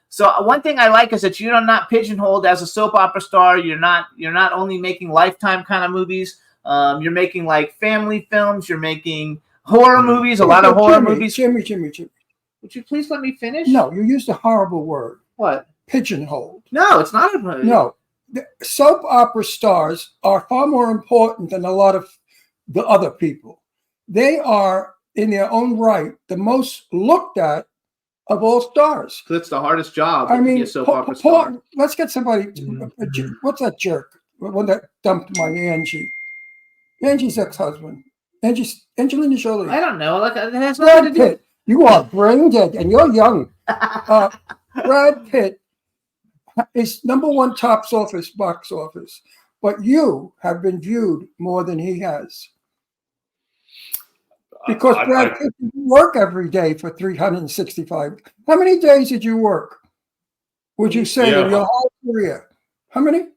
So one thing I like is that you're not pigeonholed as a soap opera star. You're not only making Lifetime kind of movies. You're making like family films. You're making horror movies, a lot of horror movies. Jimmy. Would you please let me finish? No, you used a horrible word. What? Pigeonholed. No, it's not a movie. No. The soap opera stars are far more important than a lot of the other people. They are, in their own right, the most looked at of all stars. That's the hardest job. I mean, to be a soap opera star. let's get somebody. What's that jerk? One that dumped my Angie. Angie's ex-husband. Angelina Jolie. I don't know. Like it has Brad nothing to do. Pitt. You are brain dead, and you're young. Brad Pitt is #1 box office, but you have been viewed more than he has. Because Brad Pitt didn't work every day for 365. How many days did you work? Would you say in your whole career? How many?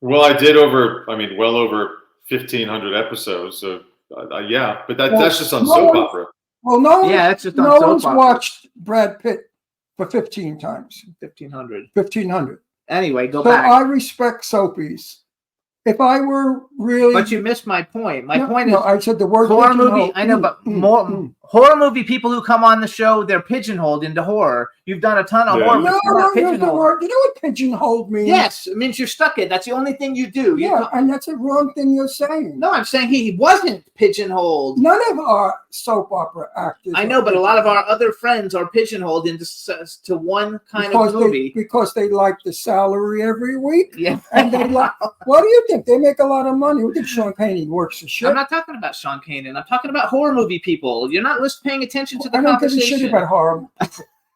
Well, I did well over 1,500 episodes. So but that's just on soap opera. Well, that's just on no soap one's opera. watched Brad Pitt for 15 times. 1,500. 1,500. Anyway, go so back. I respect soapies. If I were really, but you missed my point. My point is, I said the word horror movie. pigeonhole. I know, but horror movie people who come on the show, they're pigeonholed into horror. You've done a ton of horror. No, you know what pigeonholed means? Yes, it means you're stuck in. That's the only thing you do. And that's a wrong thing you're saying. No, I'm saying he wasn't pigeonholed. None of our soap opera actors. I know, but a lot of our other friends are pigeonholed into one kind of movie because they like the salary every week. Yeah, and they like. What do you think? They make a lot of money. Look at Sean Kanan, works for shit. I'm not talking about Sean Kanan. I'm talking about horror movie people. You're not paying attention to the I don't conversation. give a shit about horror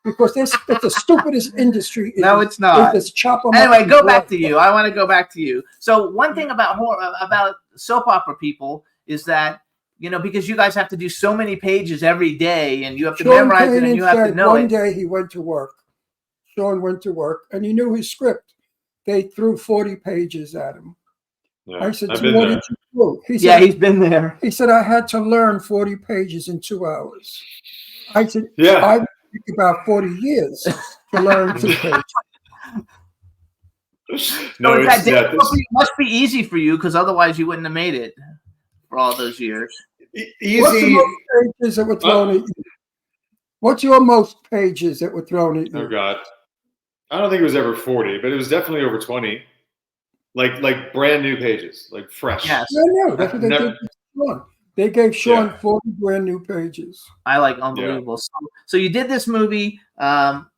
because it's the stupidest industry. No, it's not. It's chop 'em anyway, up go back to you. I want to go back to you. So one thing about about soap opera people is that because you guys have to do so many pages every day, and you have to memorize it, and you have to know it. One day he went to work. Sean went to work, and he knew his script. They threw 40 pages at him. Yeah, I said, so what did you do? He said, he's been there. He said, I had to learn 40 pages in 2 hours. I said, yeah. I took about 40 years to learn 2 pages. No, it must be easy for you because otherwise you wouldn't have made it for all those years. Easy. What's the most pages that were thrown at you? What's your most pages that were thrown at you? Oh, God. I don't think it was ever 40, but it was definitely over 20. Like brand new pages, like fresh. Yes. No, that's what they did to Sean. They gave Sean 40 brand new pages. I like unbelievable. Yeah. So you did this movie.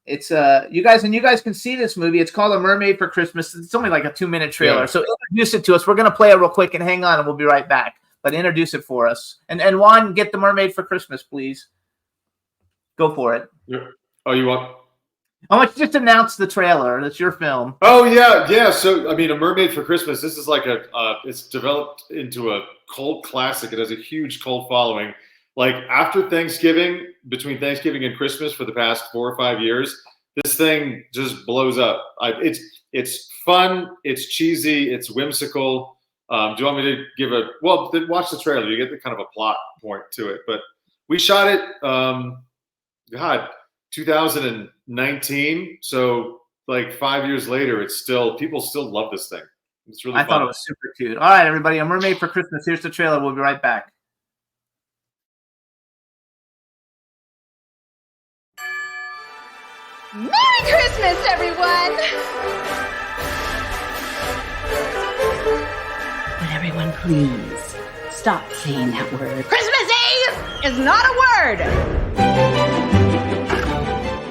It's you guys can see this movie. It's called A Mermaid for Christmas. It's only like a 2-minute trailer. Yeah. So introduce it to us. We're gonna play it real quick and hang on, and we'll be right back. But introduce it for us. And Juan, get The Mermaid for Christmas, please. Go for it. Yeah. Oh, you want? I want you just announce the trailer. That's your film. Oh yeah. So A Mermaid for Christmas. This is like it's developed into a cult classic. It has a huge cult following. Like after Thanksgiving, between Thanksgiving and Christmas for the past 4 or 5 years, this thing just blows up. It's fun. It's cheesy. It's whimsical. Do you want me to give then watch the trailer. You get the kind of a plot point to it. But we shot it. 2019, so like 5 years later, people still love this thing. It's really fun. I thought it was super cute. All right, everybody, A Mermaid for Christmas. Here's the trailer. We'll be right back. Merry Christmas, everyone! Would everyone please stop saying that word? Christmas Eve is not a word!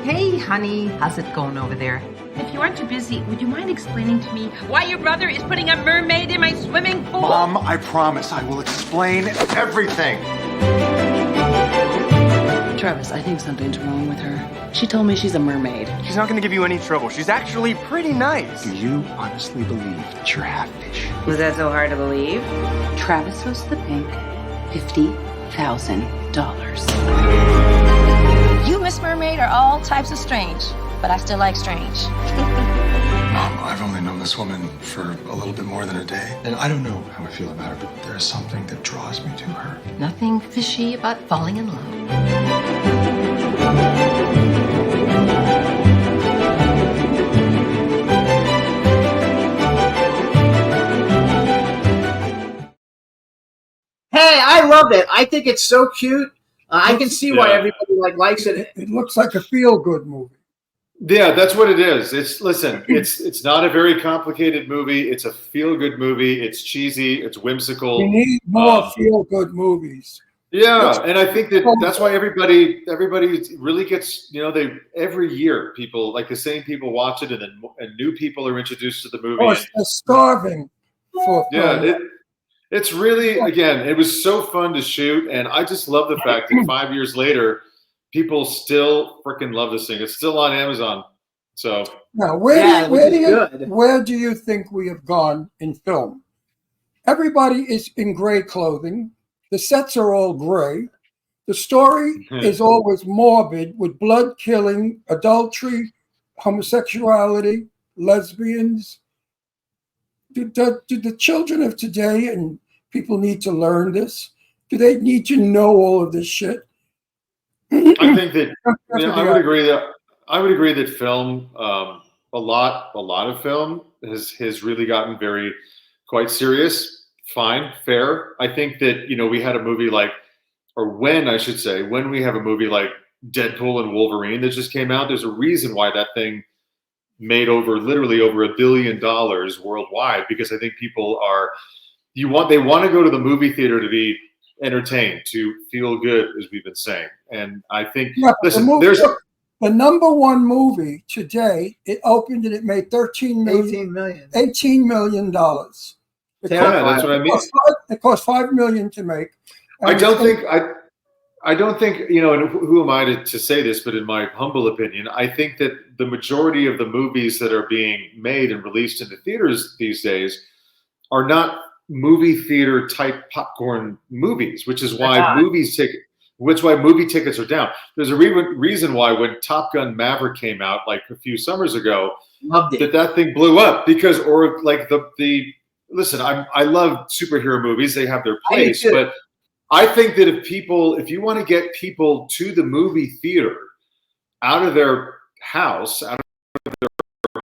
Hey, honey, how's it going over there? If you aren't too busy, would you mind explaining to me why your brother is putting a mermaid in my swimming pool? Mom, I promise I will explain everything. Travis, I think something's wrong with her. She told me she's a mermaid. She's not going to give you any trouble. She's actually pretty nice. Do you honestly believe that you're half fish? Was that so hard to believe? Travis goes to the bank, $50,000. You, Miss Mermaid, are all types of strange. but I still like Strange. Mom, I've only known this woman for a little bit more than a day, and I don't know how I feel about her, but there's something that draws me to her. Nothing fishy about falling in love. Hey, I love it. I think it's so cute. I can see why everybody likes it. It looks like a feel-good movie. Yeah, that's what it is. It's not a very complicated movie. It's a feel-good movie. It's cheesy. It's whimsical. We need more feel-good movies. Yeah, and I think that's why everybody really gets, every year people, like the same people watch it, and new people are introduced to the movie. Of course, they're starving for film. It's really, again, it was so fun to shoot, and I just love the fact that 5 years later, people still freaking love this thing. It's still on Amazon. So now, where do you think we have gone in film? Everybody is in gray clothing. The sets are all gray. The story is always morbid with blood, killing, adultery, homosexuality, lesbians. Do the children of today and people need to learn this? Do they need to know all of this shit? I think that I would agree that film, a lot of film has really gotten quite serious. Fine, fair. I think that we had a movie when we have a movie like Deadpool and Wolverine that just came out. There's a reason why that thing made literally over $1 billion worldwide, because I think people they want to go to the movie theater to be entertained, to feel good, as we've been saying. And I think the number one movie today, it opened and it made $18 million. That's what I mean. It cost $5 million to make. I don't think, and who am I to say this, but in my humble opinion, I think that the majority of the movies that are being made and released into theaters these days are not movie theater type popcorn movies, which is why movie tickets are down. There's a reason why when Top Gun Maverick came out like a few summers ago, that thing blew up, because listen, I love superhero movies. They have their place, but I think that if you want to get people to the movie theater out of their house, out of their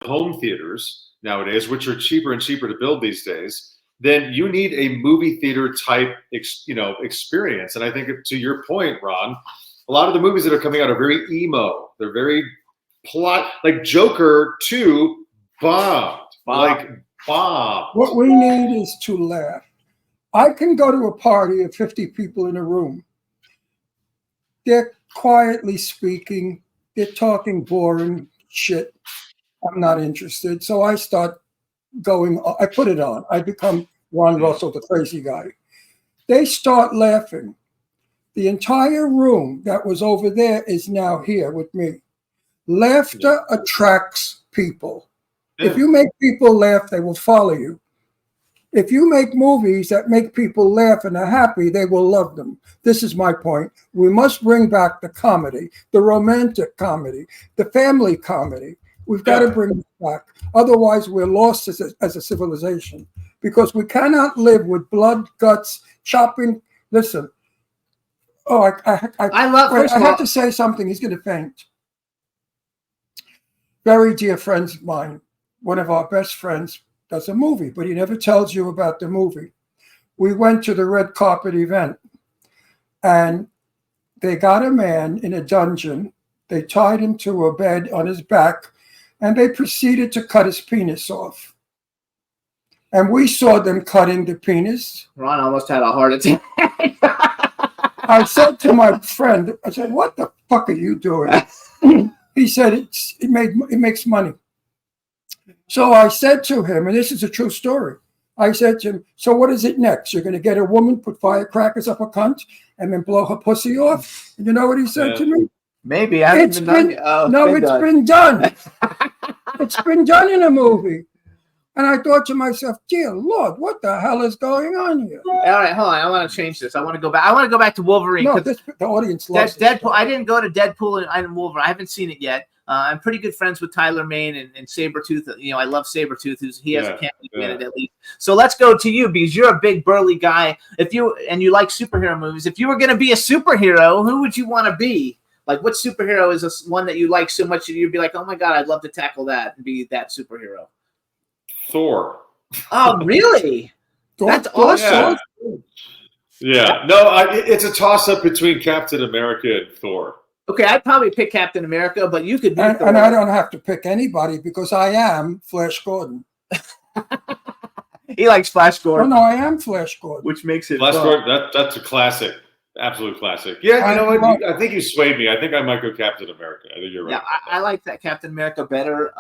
home theaters nowadays, which are cheaper and cheaper to build these days, then you need a movie theater type, experience. And I think, to your point, Ron, a lot of the movies that are coming out are very emo. They're very plot, like Joker 2 bombed. What we need is to laugh. I can go to a party of 50 people in a room. They're quietly speaking. They're talking boring shit. I'm not interested. So I start I put it on. I become Ron Russell, the crazy guy. They start laughing. The entire room that was over there is now here with me. Laughter attracts people. Yeah. If you make people laugh, they will follow you. If you make movies that make people laugh and are happy, they will love them. This is my point. We must bring back the comedy, the romantic comedy, the family comedy. We've got to bring it back. Otherwise, we're lost as a civilization, because we cannot live with blood, guts, chopping. Listen. Oh, I have to say something. He's going to faint. Very dear friends of mine, one of our best friends, does a movie, but he never tells you about the movie. We went to the red carpet event, and they got a man in a dungeon. They tied him to a bed on his back, and they proceeded to cut his penis off. And we saw them cutting the penis. Ron almost had a heart attack. I said to my friend, I said, "What the fuck are you doing?" He said, it makes money. So I said to him, and this is a true story, I said to him, "So what is it next? You're going to get a woman, put firecrackers up her cunt, and then blow her pussy off?" And you know what he said to me? Maybe. It's been done. It's been done in a movie. And I thought to myself, dear Lord, what the hell is going on here? All right, hold on. I want to change this. I want to go back to Wolverine. No, the audience loves Deadpool. I didn't go to Deadpool and Wolverine. I haven't seen it yet. I'm pretty good friends with Tyler Mane and Sabretooth. I love Sabretooth. He has a cameo in it at least. So let's go to you because you're a big burly guy. You like superhero movies. If you were going to be a superhero, who would you want to be? Like, what superhero is one that you like so much that you'd be like, oh my God, I'd love to tackle that and be that superhero? Thor. Oh, really? That's awesome. Yeah. No, it's a toss-up between Captain America and Thor. Okay, I'd probably pick Captain America, but you could be Thor. And I don't have to pick anybody because I am Flash Gordon. He likes Flash Gordon. Oh, no, I am Flash Gordon. Which makes it Flash Gordon, that's a classic. Absolute classic. Yeah, you know what? I think you swayed me. I think I might go Captain America. I think you're right. Yeah, I like that Captain America better.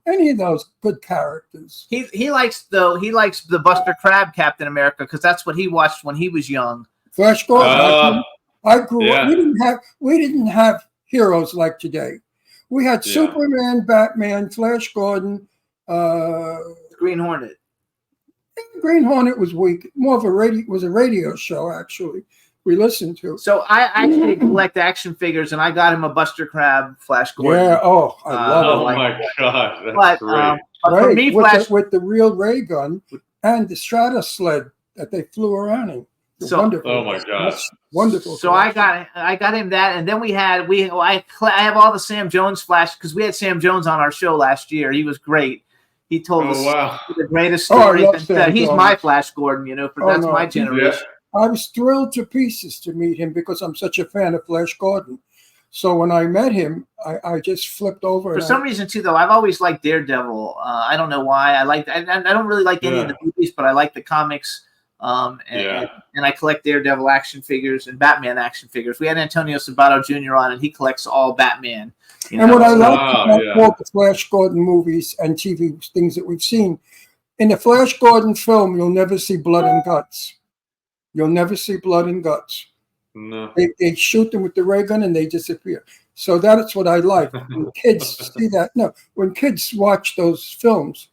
Any of those good characters. He likes the Buster Crab Captain America because that's what he watched when he was young. Flash Gordon. I grew up. We didn't have heroes like today. We had Superman, Batman, Flash Gordon, Green Hornet. Green Hornet was weak. More of a radio show actually. We listened to. So I actually collect action figures, and I got him a Buster Crab Flash Gordon. Yeah. Oh, I love it. Oh my God, that's great. But for me, with the real ray gun and the Strata sled that they flew around in. Wonderful. Oh my God, that's wonderful. So I got him that, and then I have all the Sam Jones Flash because we had Sam Jones on our show last year. He was great. He told us the greatest story. He's my Flash Gordon, that's my generation. Yeah. I was thrilled to pieces to meet him because I'm such a fan of Flash Gordon. So when I met him, I just flipped over. For some reason, too, though, I've always liked Daredevil. I don't know why. I don't really like any of the movies, but I like the comics. And I collect Daredevil action figures and Batman action figures. We had Antonio Sabato Jr. on, and he collects all Batman. And what I like about all the Flash Gordon movies and TV things that we've seen, in the Flash Gordon film, you'll never see blood and guts. You'll never see blood and guts. No. They shoot them with the ray gun and they disappear. So that's what I like. When kids see that, when kids watch those films,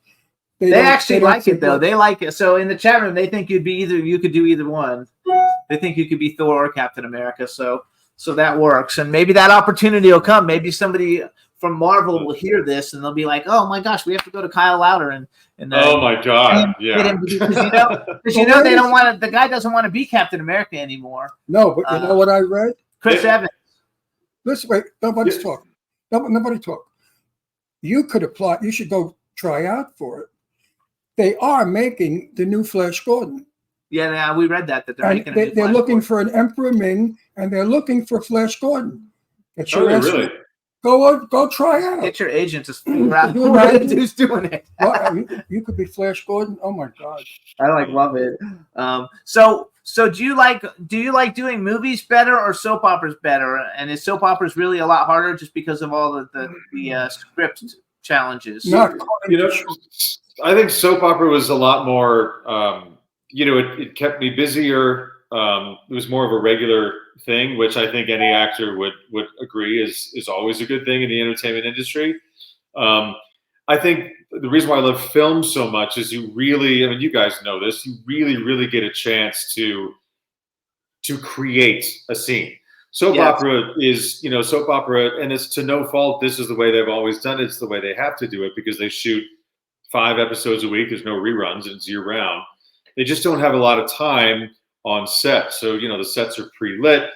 they actually like it though. They like it. So in the chat room, they think you could do either one. They think you could be Thor or Captain America. So that works. And maybe that opportunity will come. Maybe somebody from Marvel will hear this and they'll be like, "Oh my gosh, we have to go to Kyle Lowder and oh my God, yeah." Because they don't want to. The guy doesn't want to be Captain America anymore. No, but you know what I read? Chris Evans. Listen, wait, nobody's talking. Nobody talk. You could apply. You should go try out for it. They are making the new Flash Gordon. Yeah, we read that they're making. They're looking for an Emperor Ming, and they're looking for Flash Gordon. Really? Go try out. Get your agent to figure out who's doing it. You could be Flash Gordon. Oh my God, I love it. So do you like doing movies better or soap operas better? And is soap operas really a lot harder just because of all the script challenges? I think soap opera was a lot more. It kept me busier. It was more of a regular thing, which I think any actor would agree is always a good thing in the entertainment industry. I think the reason why I love film so much is you guys know this, you really get a chance to create a scene. Soap opera is, soap opera, and it's to no fault. This is the way they've always done it. It's the way they have to do it because they shoot 5 episodes a week. There's no reruns. It's year round. They just don't have a lot of time on set. So, the sets are pre-lit.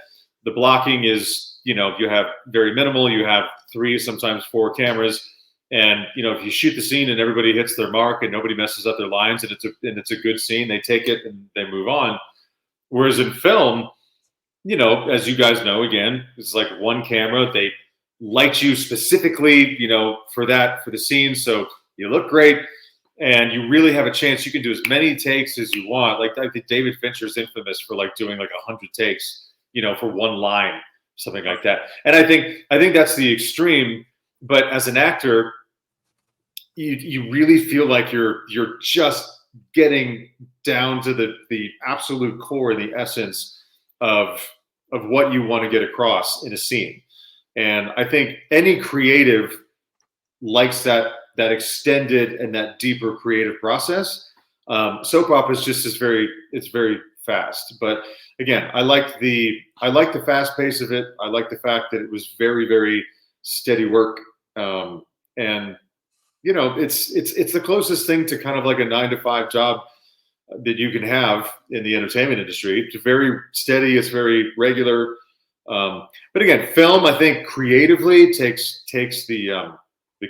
The blocking is, you have very minimal. You have 3, sometimes 4 cameras. And, if you shoot the scene and everybody hits their mark and nobody messes up their lines and it's a good scene, they take it and they move on. Whereas in film, as you guys know, again, it's like one camera. They light you specifically, for the scene. So you look great. And you really have a chance. You can do as many takes as you want. Like I think David Fincher's infamous for doing 100 takes, for one line, something like that. And I think that's the extreme. But as an actor, you really feel like you're just getting down to the absolute core and the essence of what you want to get across in a scene. And I think any creative likes that extended and that deeper creative process. Soap opera is just it's very fast. But again, I like the fast pace of it. I like the fact that it was very, very steady work. And it's the closest thing to kind of like a 9-to-5 job that you can have in the entertainment industry. It's very steady. It's very regular. But again, film, I think creatively takes the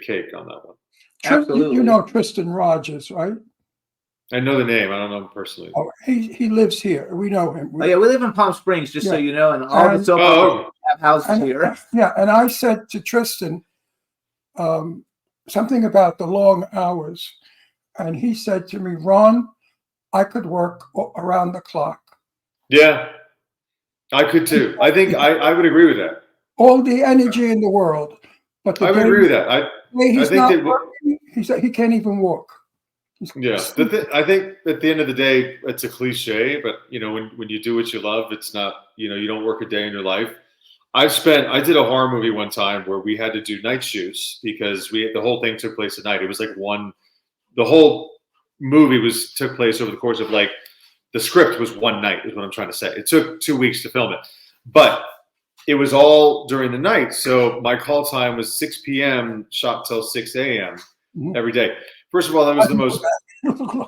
cake on that one. Absolutely. You know Tristan Rogers, right? I know the name. I don't know him personally. Oh, he lives here. We know him. Oh yeah, we live in Palm Springs, just so Yeah. you know, and all the soap operas have houses here. Yeah, and I said to Tristan something about the long hours, and he said to me, Ron, I could work around the clock. Yeah, I could too. I think I would agree with that. All the energy in the world, but I would agree with that. I he's think not that working, he can't even walk. Yeah, I think at the end of the day, it's a cliche, but when you do what you love, it's not you don't work a day in your life. I did a horror movie one time where we had to do night shoots because the whole thing took place at night. It was like the whole movie took place over the course of the script was one night is what I'm trying to say. It took 2 weeks to film it, but it was all during the night. So my call time was 6 p.m. shot till 6 a.m. every day. First of all, that was the most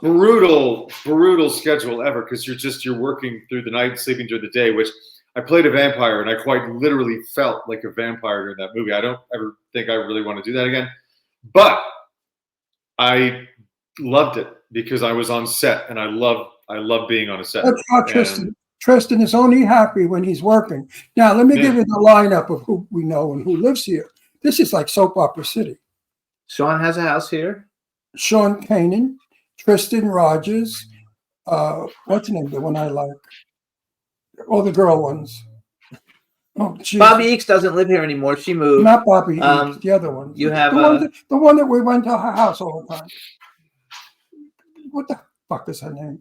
brutal schedule ever because you're working through the night, sleeping during the day, which I played a vampire and I quite literally felt like a vampire during that movie. I don't ever think I really want to do that again, but I loved it because I was on set and I love being on a set. That's how Tristan is only happy when he's working. Now, let me give you the lineup of who we know and who lives here. This is like soap opera city. Sean has a house here. Sean Kanan, Tristan Rogers, what's the name? The one I like. All the girl ones. Oh, geez. Bobby Eakes doesn't live here anymore. She moved. Not Bobby Eakes, the other one. You have the one that we went to her house all the time. What the fuck is her name?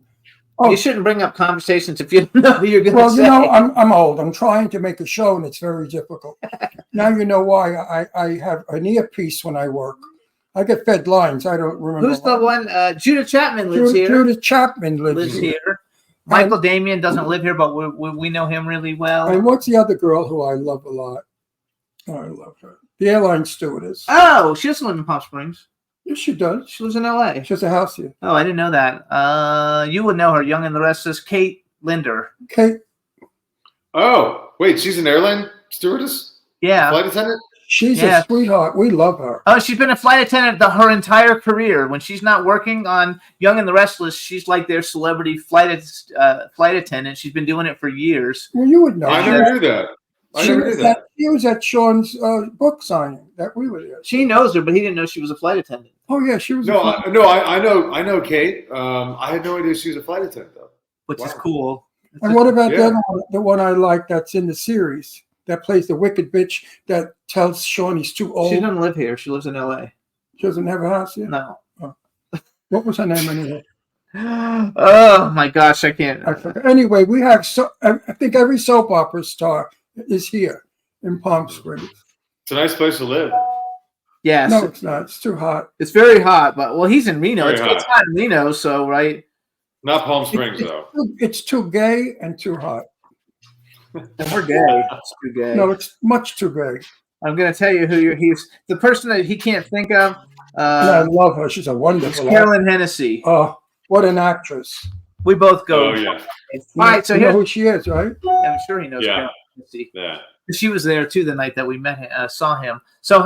Oh, you shouldn't bring up conversations if you don't know who you're going to say. Well, I'm old. I'm trying to make a show, and it's very difficult. Now you know why I have an earpiece when I work. I get fed lines. I don't remember. Who's the one? Judith Chapman lives here. Judith Chapman lives here. Michael Damian doesn't live here, but we know him really well. And what's the other girl who I love a lot? Oh, I love her. The airline stewardess. Oh, she doesn't live in Palm Springs. Yes, she does. She lives in L.A. She has a house here. Oh, I didn't know that. You would know her. Young and the Restless. Kate Linder. Kate. Oh, wait, she's an airline stewardess? Yeah. Flight attendant? She's a sweetheart. We love her. Oh, she's been a flight attendant her entire career. When she's not working on Young and the Restless, she's like their celebrity flight attendant. She's been doing it for years. Well, you would know. I never knew that. She was at Sean's book signing that we were there. She knows her, but he didn't know she was a flight attendant. Oh yeah, she was. I know Kate. I had no idea she was a flight attendant though, which is cool. And what about the other one, the one I like that's in the series that plays the wicked bitch that tells Sean he's too old? She doesn't live here. She lives in L.A. She doesn't have a house here? No. Oh. What was her name anyway? Oh my gosh, I can't. Anyway, we have I think every soap opera star is here in Palm Springs. It's a nice place to live. Yes. No, it's not. It's too hot. It's very hot, but he's in Reno. It's hot in Reno, so right. Not Palm Springs though. It's too gay and too hot. And we're gay. It's too gay. No, it's much too gay. I'm going to tell you who he's the person that he can't think of. I love her. She's a wonderful. Carolyn Hennessy. Oh, what an actress! We both go. Oh yeah. All right, so you know who she is, right? I'm sure he knows. Yeah. Yeah. She was there too the night that we saw him. So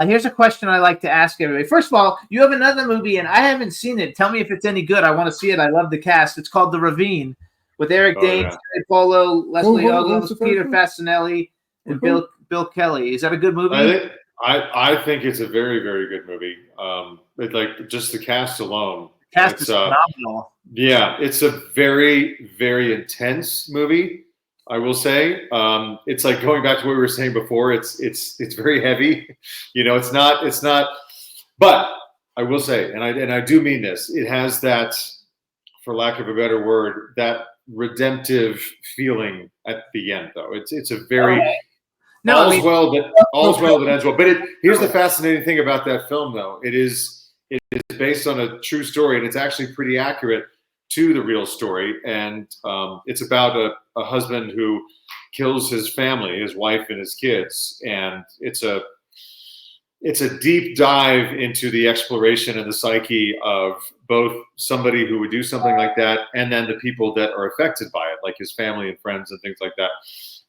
here's a question I like to ask everybody. First of all, you have another movie and I haven't seen it. Tell me if it's any good. I want to see it. I love the cast. It's called The Ravine with Eric Danes, Terry Polo, Leslie Ogles, Peter Fasinelli, and Bill Kelly. Is that a good movie? I think it's a very, very good movie. Like just the cast alone. The cast is phenomenal. Yeah, it's a very, very intense movie. I will say it's like going back to what we were saying before. It's very heavy, It's not. But I will say, and I do mean this. It has that, for lack of a better word, that redemptive feeling at the end. Though it's a very all's well that ends well. But here's the fascinating thing about that film, though. It is based on a true story, and it's actually pretty accurate to the real story, and it's about a husband who kills his family, his wife and his kids, and it's a it's a deep dive into the exploration and the psyche of both somebody who would do something like that and then the people that are affected by it, like his family and friends and things like that.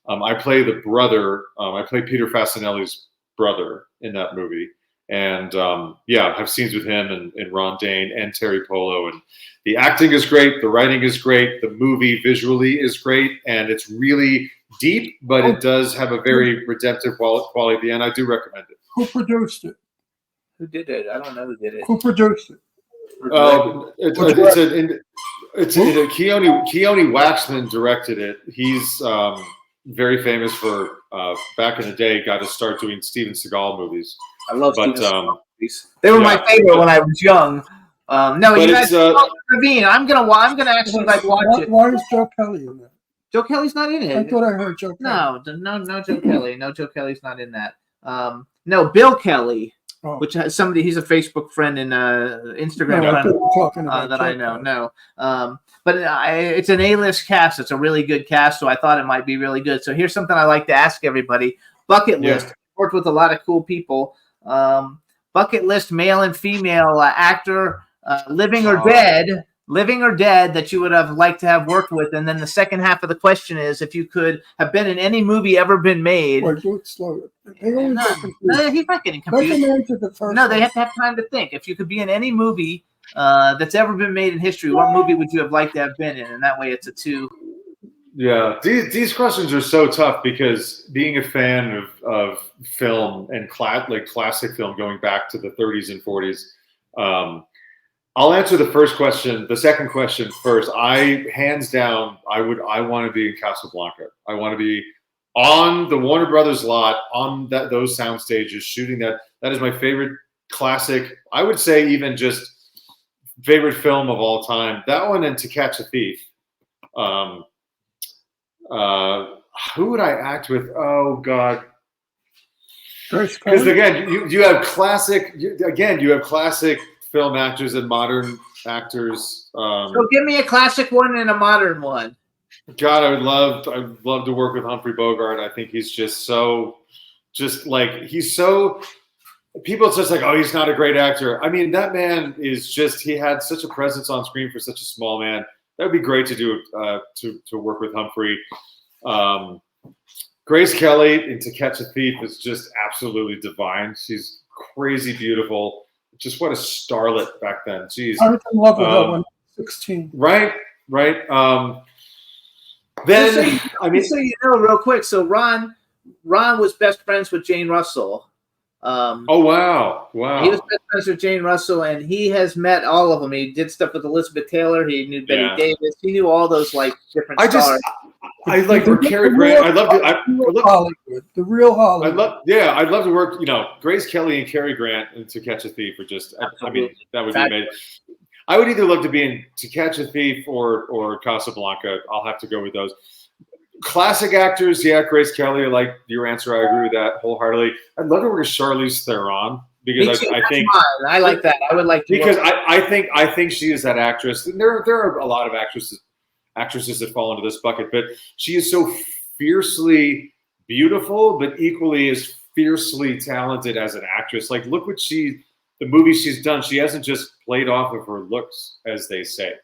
I play the brother. I play Peter Fasinelli's brother in that movie. And I have scenes with him and Ron Dane and Terry Polo. And the acting is great. The writing is great. The movie visually is great. And it's really deep, but it does have a very redemptive quality at the end. I do recommend it. Who produced it? Who did it? I don't know who did it. Who produced it? It's Keone Waxman directed it. He's very famous for back in the day. Got to start doing Steven Seagal movies. I love Steven Seagal movies. They were my favorite when I was young. No, you guys, Ravine. I'm gonna actually watch it. Why is Joe Kelly in that? Joe Kelly's not in it. I thought I heard Joe Kelly. No, Joe Kelly. No, Joe Kelly's not in that. No, Bill Kelly, which has somebody. He's a Facebook friend and Instagram friend that I know. No, but it's an A-list cast. It's a really good cast, so I thought it might be really good. So here's something I like to ask everybody: bucket list. Worked with a lot of cool people. Bucket list, male and female actor, living or dead. Living or dead that you would have liked to have worked with, and then the second half of the question is if you could have been in any movie ever been made. Wait, do it slower. He's not getting confused. No, they have to have time to think. If you could be in any movie that's ever been made in history, what movie would you have liked to have been in? And that way, it's a 2. Yeah, these questions are so tough because being a fan of film and classic film going back to the 30s and 40s. I'll answer the first question. The second question first. Hands down, I want to be in Casablanca. I want to be on the Warner Brothers lot on those sound stages shooting that. That is my favorite classic. I would say even just favorite film of all time. That one and To Catch a Thief. Who would I act with? Oh God. Because again, you have classic. You have classic film actors and modern actors. So give me a classic one and a modern one. God, I'd love to work with Humphrey Bogart. I think he's just so, people just like, oh, he's not a great actor. I mean, that man is he had such a presence on screen for such a small man. That would be great to do, to work with Humphrey. Grace Kelly in To Catch a Thief is just absolutely divine. She's crazy beautiful. Just what a starlet back then. Jeez. I was in love with her when I was 16. Right. Then, so you know, real quick. So Ron was best friends with Jane Russell. Oh wow! He was best friends with Jane Russell, and he has met all of them. He did stuff with Elizabeth Taylor. He knew Betty Davis. He knew all those different stars. I like Cary Grant. I love Hollywood. The real Hollywood. I'd love to work. Grace Kelly and Cary Grant in To Catch a Thief are just. I mean, that would be amazing. I would either love to be in To Catch a Thief or Casablanca. I'll have to go with those. Classic actors, Grace Kelly. I like your answer. I agree with that wholeheartedly. I'd love to work with Charlize Theron because I think I like that. I would like to because I think she is that actress. And there are a lot of actresses that fall into this bucket, but she is so fiercely beautiful, but equally as fiercely talented as an actress. Like, look what the movies she's done. She hasn't just played off of her looks, as they say.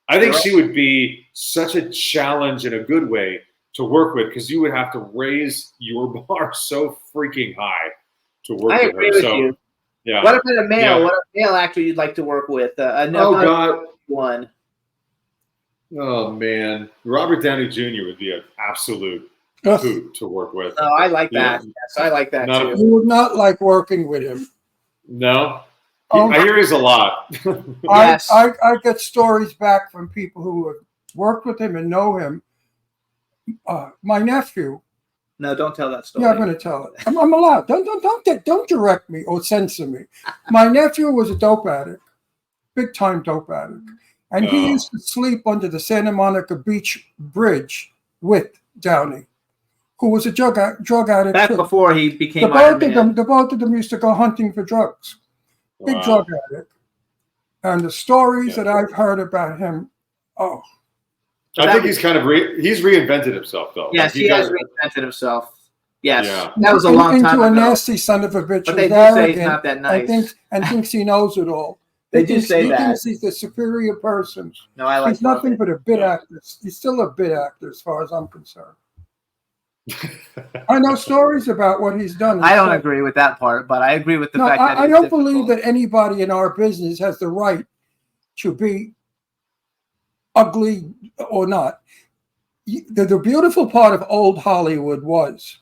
I think she would be such a challenge in a good way to work with because you would have to raise your bar so freaking high to work with her. I agree with you. Yeah. What about a male? Yeah. What a male actor you'd like to work with? One. Oh man, Robert Downey Jr. would be an absolute hoot to work with. Oh, I like that. Yes, I like that too. You would not like working with him. No. I hear he's a lot. Yes. I get stories back from people who have worked with him and know him. My nephew. No, don't tell that story. Yeah, I'm going to tell it. I'm allowed. Don't direct me or censor me. My nephew was a dope addict, big time dope addict, and he used to sleep under the Santa Monica Beach Bridge with Downey, who was a drug addict. Back before he became the both of them used to go hunting for drugs. Big drug addict. And the stories that I've heard about him, I think he's kind of he's reinvented himself though. Yes, he has reinvented himself. Yes, Yeah. that was a long time into a ago. nasty son of a bitch. But they who's do say he's arrogant not that nice. and thinks he knows it all. They do say he that. thinks he's the superior person. No, I like He's nothing it. but a bit actor. He's still a bit actor as far as I'm concerned. I know stories about what he's done. I don't agree with that part, but I agree with the fact that I don't believe that anybody in our business has the right to be ugly or not. The beautiful part of old Hollywood was,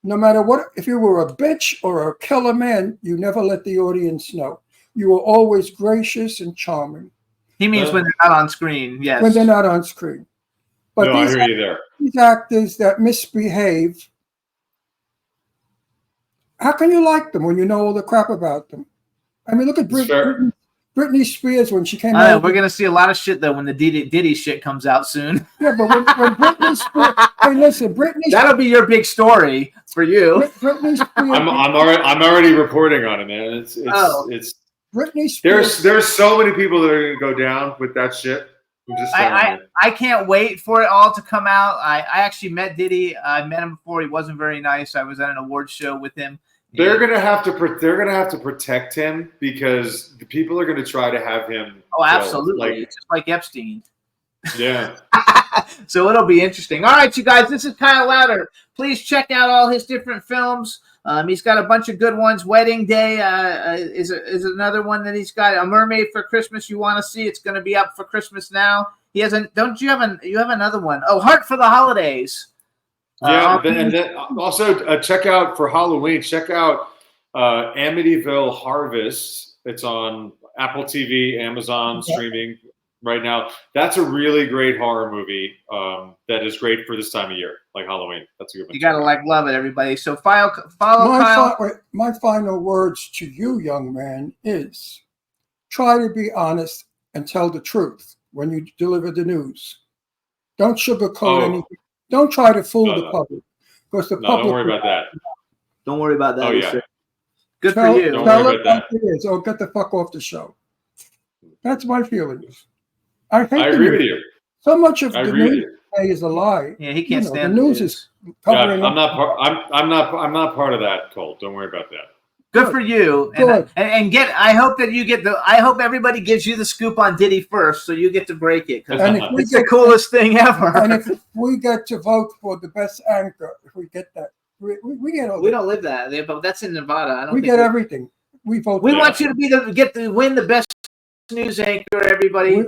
no matter what, if you were a bitch or a killer man, you never let the audience know. You were always gracious and charming. He means when they're not on screen, yes. When they're not on screen. But No, I hear you there. These actors that misbehave, how can you like them when you know all the crap about them? I mean, look at Britney Spears when she came out. We're going to see a lot of shit, though, when the Diddy shit comes out soon. Yeah, but when Britney Spears... Hey, listen, Britney... That'll be your big story for you. Britney Spears... I'm already reporting on it, man. It's Britney Spears... There's so many people that are going to go down with that shit. I'm just I can't wait for it all to come out. I actually met Diddy. I met him before. He wasn't very nice. I was at an awards show with him. They're gonna have to protect him because the people are gonna try to have him. Oh, absolutely, just like Epstein. Yeah. So it'll be interesting. All right, you guys. This is Kyle Lowder. Please check out all his different films. He's got a bunch of good ones. Wedding Day is another one that he's got. A Mermaid for Christmas. You want to see? It's going to be up for Christmas now. He has you have another one? Oh, Heart for the Holidays. Yeah, and then also check out for Halloween. Check out Amityville Harvest. It's on Apple TV, Amazon streaming right now. That's a really great horror movie that is great for this time of year, like Halloween. That's a good one. You gotta love it, everybody. So follow Kyle. My final words to you, young man, is try to be honest and tell the truth when you deliver the news. Don't sugarcoat anything. Don't try to fool the public, because the public. Don't worry about that. Don't worry about that. Oh yeah. Good for you. Don't worry about that. It is, or get the fuck off the show. That's my feelings. I agree with you. So much of the news today is a lie. Yeah, he can't stand the news. Is covering. I'm not part of that, Cole. Don't worry about that. Good for you. And I hope that you get I hope everybody gives you the scoop on Diddy first, so you get to break it, because it's the coolest thing ever. And if we get to vote for the best anchor, if we get that, we get all. We don't live that, but that's in Nevada. We get everything. We vote. We want you to win the best news anchor. Everybody,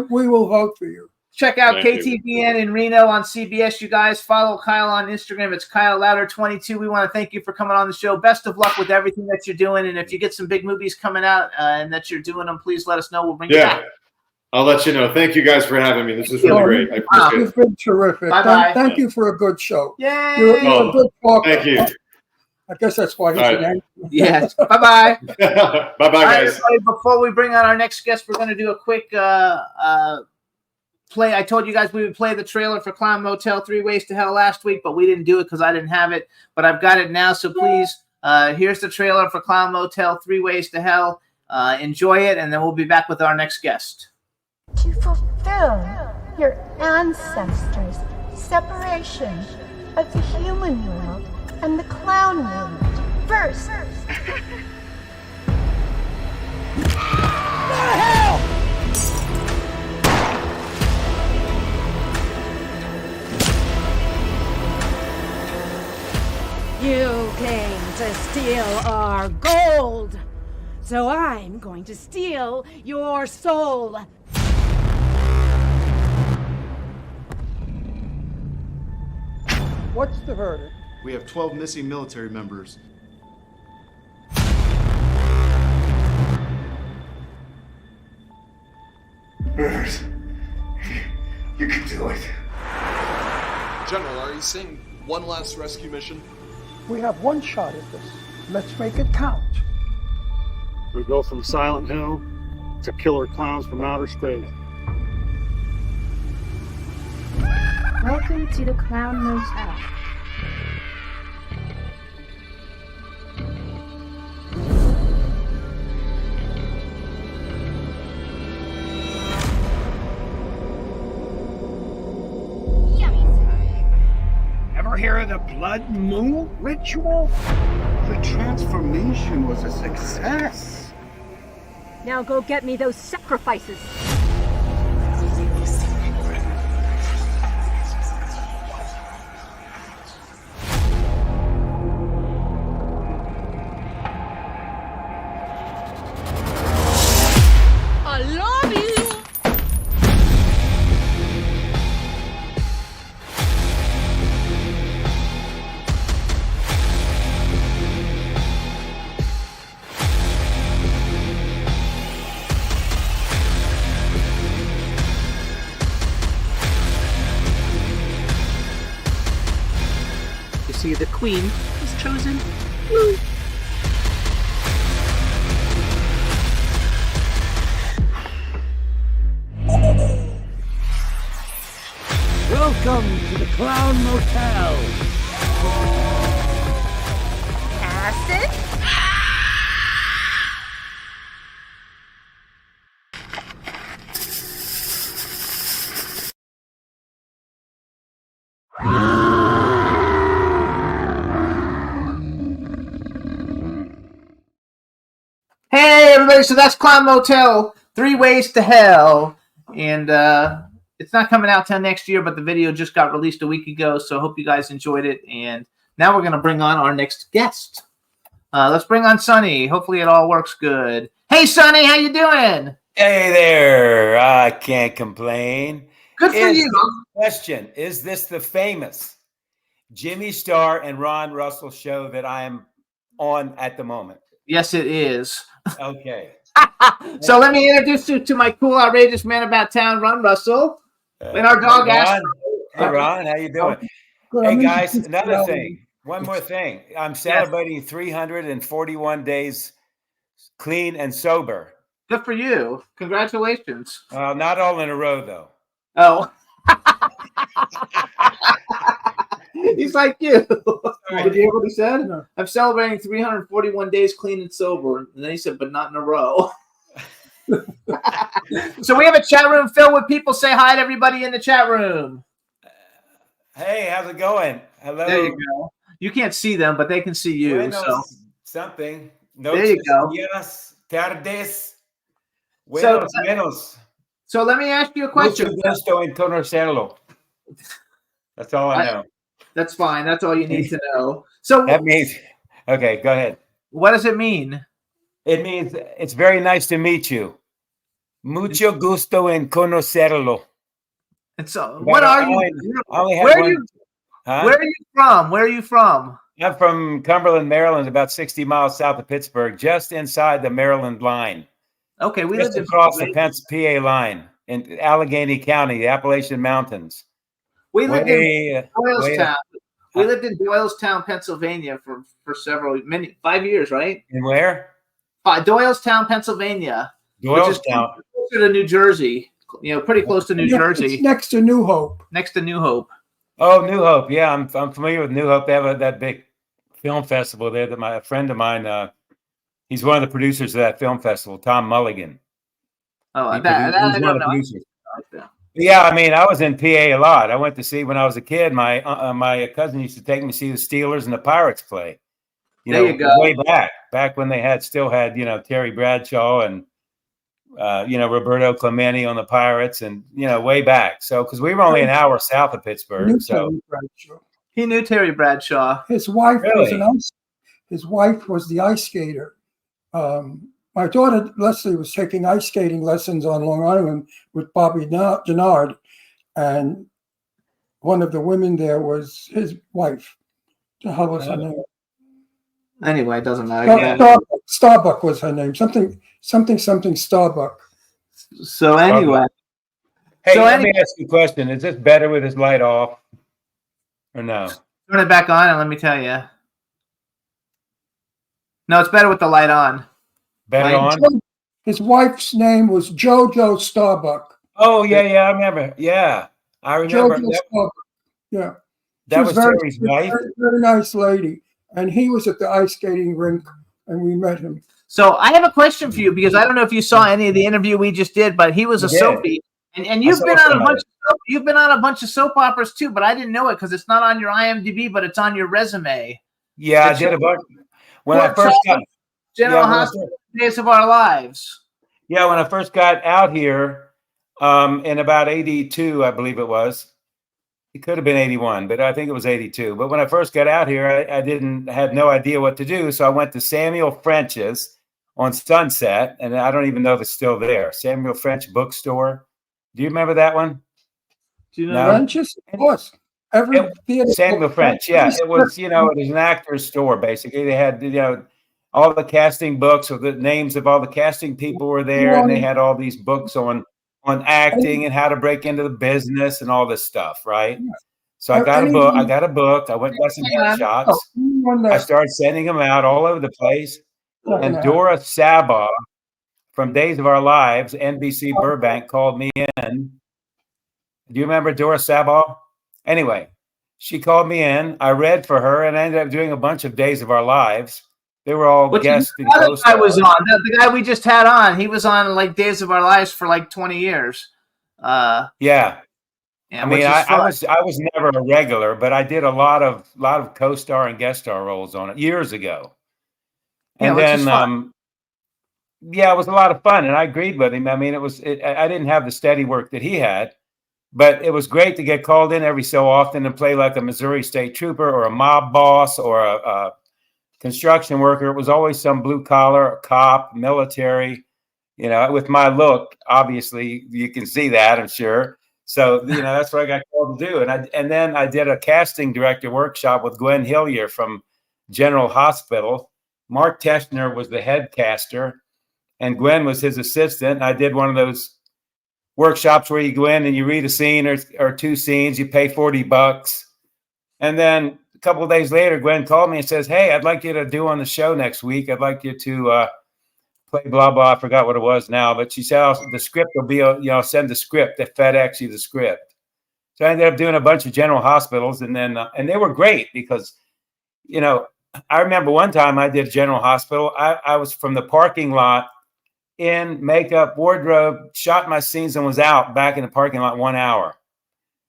we will vote for you. Check out KTVN in Reno on CBS, you guys. Follow Kyle on Instagram. It's Kyle Lowder 22. We want to thank you for coming on the show. Best of luck with everything that you're doing. And if you get some big movies coming out and that you're doing them, please let us know. We'll bring you back. I'll let you know. Thank you guys for having me. This is really great. I appreciate it. You've been terrific. Bye-bye. Thank you for a good show. Yay! You're a good talker. Thank you. I guess that's why he's an anchor. Yes. Bye-bye. Bye-bye, guys. Right, before we bring on our next guest, we're going to do a quick play. I told you guys we would play the trailer for Clown Motel 3 Ways to Hell last week, but we didn't do it because I didn't have it. But I've got it now, so please, here's the trailer for Clown Motel 3 Ways to Hell. Enjoy it, and then we'll be back with our next guest. To fulfill your ancestors' separation of the human world and the clown world. First. You came to steal our gold, so I'm going to steal your soul. What's the verdict? We have 12 missing military members. Rivers, you can do it. General, are you saying one last rescue mission? We have one shot at this. Let's make it count. We go from Silent Hill to killer clowns from outer space. Welcome to the Clown Motel. Ever hear remember the blood moon ritual? The transformation was a success. Now go get me those sacrifices. I love you. You see, the queen was chosen. Welcome to the Clown Motel. Acid? Hey everybody, so that's Clown Motel, 3 Ways to Hell. And it's not coming out till next year, but the video just got released a week ago, so I hope you guys enjoyed it. And now we're going to bring on our next guest. Let's bring on Sonny. Hopefully it all works good. Hey Sonny, how you doing? Hey there, I can't complain. Good for you. Question, is this the famous Jimmy Star and Ron Russell show that I am on at the moment? Yes, it is. Okay. So let me introduce you to my cool, outrageous man about town, Ron Russell. And our dog, Hey, Ron. Ashley. Hey, Ron, how you doing? Good, Hey, I'm guys, introduced another to thing. One more thing. I'm celebrating 341 days clean and sober. Good for you. Congratulations. Not all in a row, though. Oh. He's like you. Did you hear what he said? No. I'm celebrating 341 days clean and sober. And then he said, but not in a row. So we have a chat room filled with people. Say hi to everybody in the chat room. Hey, how's it going? Hello. There you go. You can't see them, but they can see you. Buenos So something. there you go. Días, tardes. Buenos, menos. So let me ask you a question. Mucho gusto en conocerlo. That's all I know. That's fine. That's all you need to know. So that means, okay, go ahead. What does it mean? It means it's very nice to meet you. Mucho gusto en conocerlo. And so, what are you? Where are you? Huh? Where are you from? Where are you from? I'm from Cumberland, Maryland, about 60 miles south of Pittsburgh, just inside the Maryland line. Okay, we just lived across the PA line in Allegheny County, the Appalachian Mountains. We lived in Doylestown. We lived in Doylestown, Pennsylvania for 5 years, right? And where? Doylestown, Pennsylvania. Doylestown. Which is closer to New Jersey. Pretty close to New Jersey. It's next to New Hope. Next to New Hope. Oh, New Hope. Yeah, I'm familiar with New Hope. They have that big film festival there. That a friend of mine, he's one of the producers of that film festival, Tom Mulligan. Oh, he's one of the producers. Yeah, I mean, I was in PA a lot. I went to see when I was a kid. My cousin used to take me to see the Steelers and the Pirates play. There you go. Way back when they still had Terry Bradshaw and Roberto Clemente on the Pirates, and way back. So because we were only an hour south of Pittsburgh, so he knew Terry Bradshaw. His wife was the ice skater. My daughter Leslie was taking ice skating lessons on Long Island with Bobby Denard, and one of the women there was his wife. The hell was her name? Anyway, it doesn't matter. Starbuck was her name. Something Starbuck. So anyway. Hey, let me ask you a question. Is this better with his light off or no? Turn it back on and let me tell you. No, it's better with the light on. Better on? His wife's name was JoJo Starbuck. Oh, yeah, I remember. Yeah, I remember. JoJo Starbuck. Yeah. That was Terry's wife? Very nice lady. And he was at the ice skating rink, and we met him. So I have a question for you, because I don't know if you saw any of the interview we just did, but he was a soapy. And you've been on a bunch of soap operas too, but I didn't know it because it's not on your IMDb, but it's on your resume. Yeah, I did a bunch. When I first got General Hospital, Days of Our Lives. Yeah, when I first got out here, in about 82, I believe it was. It could have been 81, but I think it was 82. But when I first got out here, I had no idea what to do. So I went to Samuel French's on Sunset, and I don't even know if it's still there. Samuel French Bookstore. Do you remember that one? Do you know French's? Of course. Samuel French, yeah. It was, it was an actor's store, basically. They had, all the casting books, or the names of all the casting people were there, and they had all these books on acting and how to break into the business and all this stuff, right? So I got a book. I went got some headshots. I started sending them out all over the place. And Dora Sabah from Days of Our Lives, NBC Burbank, called me in. Do you remember Dora Sabah? Anyway, she called me in. I read for her, and I ended up doing a bunch of Days of Our Lives. They were all guests and co-stars. I was on the guy we just had on. He was on like Days of Our Lives for like 20 years. Yeah. I mean, I was never a regular, but I did a lot of co-star and guest star roles on it years ago. And then, it was a lot of fun, and I agreed with him. I mean, I didn't have the steady work that he had, but it was great to get called in every so often and play like a Missouri State Trooper or a mob boss or a construction worker. It was always some blue collar, cop, military. With my look, obviously you can see that, I'm sure. So that's what I got called to do. And then I did a casting director workshop with Gwen Hillier from General Hospital. Mark Teschner was the head caster, and Gwen was his assistant. I did one of those workshops where you go in and you read a scene or two scenes, you pay $40. And then a couple of days later, Gwen called me and says, "Hey, I'd like you to do on the show next week. I'd like you to play blah, blah." I forgot what it was now, but she said, the script will be, send the script, they FedEx you the script. So I ended up doing a bunch of General Hospitals, and then, and they were great because, I remember one time I did General Hospital. I was from the parking lot in makeup, wardrobe, shot my scenes and was out back in the parking lot 1 hour.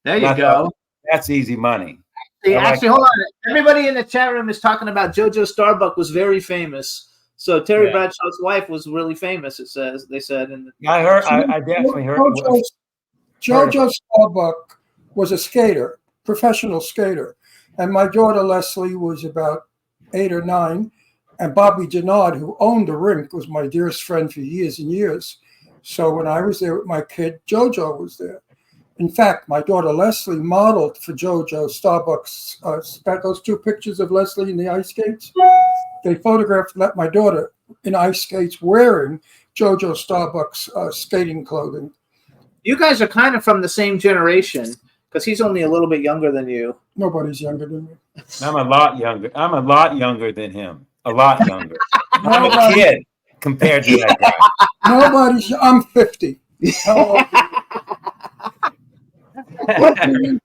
There you go. That's easy money. Actually, hold on. Everybody in the chat room is talking about JoJo Starbuck was very famous. So Terry Bradshaw's wife was really famous. They said. I heard. I definitely heard. JoJo Starbuck was a skater, professional skater, and my daughter Leslie was about 8 or 9, and Bobby Denard, who owned the rink, was my dearest friend for years and years. So when I was there with my kid, JoJo was there. In fact, my daughter Leslie modeled for JoJo Starbuck's. Got those 2 pictures of Leslie in the ice skates. They photographed my daughter in ice skates wearing JoJo Starbuck's skating clothing. You guys are kind of from the same generation because he's only a little bit younger than you. Nobody's younger than me. I'm a lot younger. I'm a lot younger than him. A lot younger. I'm a kid compared to that guy. I'm 50.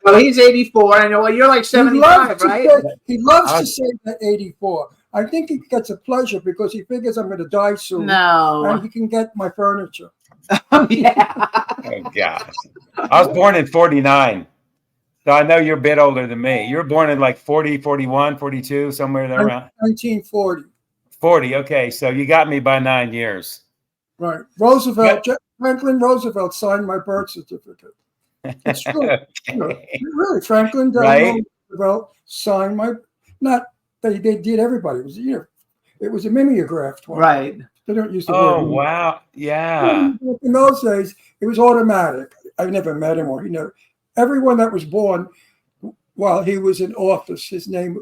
Well, he's 84. I know. Well, you're like 75, right? He loves to say that 84. I think he gets a pleasure because he figures I'm going to die soon. No. And he can get my furniture. Yeah. Oh, gosh. I was born in 49. So I know you're a bit older than me. You were born in like 40, 41, 42, somewhere there around. 1940. 40. Okay. So you got me by 9 years. Right. Franklin Roosevelt signed my birth certificate. It's true. Okay. Really, Franklin Delano Roosevelt signed my. They did everybody. It was a mimeographed one. Right. They don't use the word. Oh wow! Yeah. In those days, it was automatic. I never met him, or everyone that was born while he was in office, his name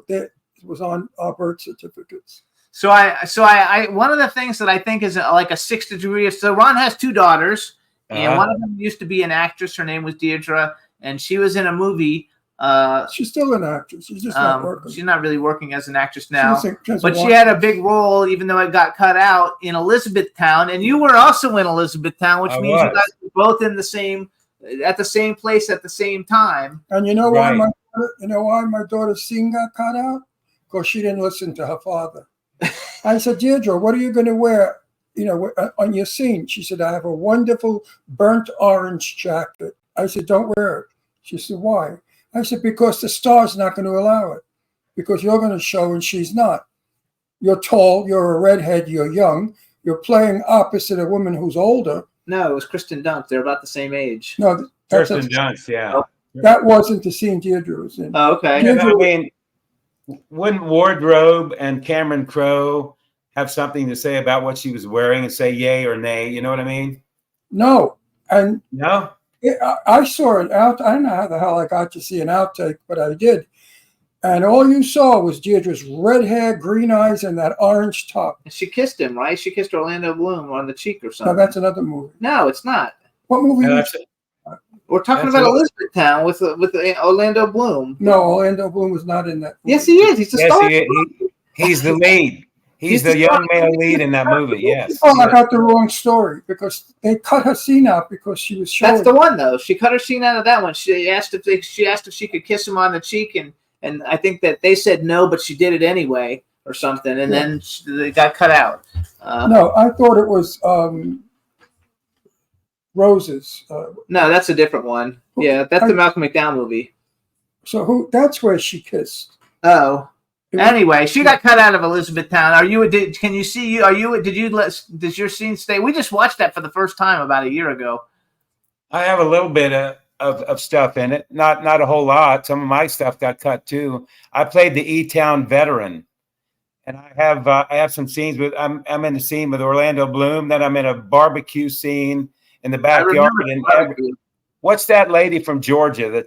was on our birth certificates. So I one of the things that I think is like a 6th degree. So Ron has 2 daughters. And one of them used to be an actress. Her name was Deirdre, and she was in a movie. She's still an actress. She's just not working. She's not really working as an actress now. But she had a big role, even though it got cut out, in Elizabethtown. And you were also in Elizabethtown, which means you guys were both in the same place at the same time. And you know why my daughter's scene got cut out? Because she didn't listen to her father. I said, Deirdre, what are you going to wear on your scene. She said, I have a wonderful burnt orange jacket. I said, don't wear it. She said, why? I said, because the star's not going to allow it. Because you're going to show and she's not. You're tall, you're a redhead, you're young. You're playing opposite a woman who's older. No, it was Kristen Dunst. They're about the same age. No, Kirsten Dunst, yeah. That wasn't the scene Deirdre was in. Oh, okay. Deirdre, I mean, wouldn't Wardrobe and Cameron Crowe have something to say about what she was wearing and say yay or nay? You know what I mean? No. And no, I saw an out. I don't know how the hell I got to see an outtake, but I did. And all you saw was Deirdre's red hair, green eyes, and that orange top. And she kissed him, right? She kissed Orlando Bloom on the cheek or something. No, that's another movie. No, it's not. What movie? No, We're talking about Elizabethtown with Orlando Bloom. No, Orlando Bloom was not in that movie. Yes, he is. He's the star. He's the lead. He's the young male lead in that movie. Yes. Oh, I got the wrong story because they cut her scene out because she was showing. That's the one though. She cut her scene out of that one. She asked if she could kiss him on the cheek, and I think that they said no, but she did it anyway or something, and then they got cut out. No, I thought it was Roses. No, that's a different one. Yeah, that's the Malcolm McDowell movie. So who? That's where she kissed. Oh. Anyway, she got cut out of Elizabethtown. Can you see you? Does your scene stay? We just watched that for the first time about a year ago. I have a little bit of stuff in it. Not a whole lot. Some of my stuff got cut too. I played the E-Town veteran, and I have some scenes with. I'm in the scene with Orlando Bloom. Then I'm in a barbecue scene in the backyard. What's that lady from Georgia?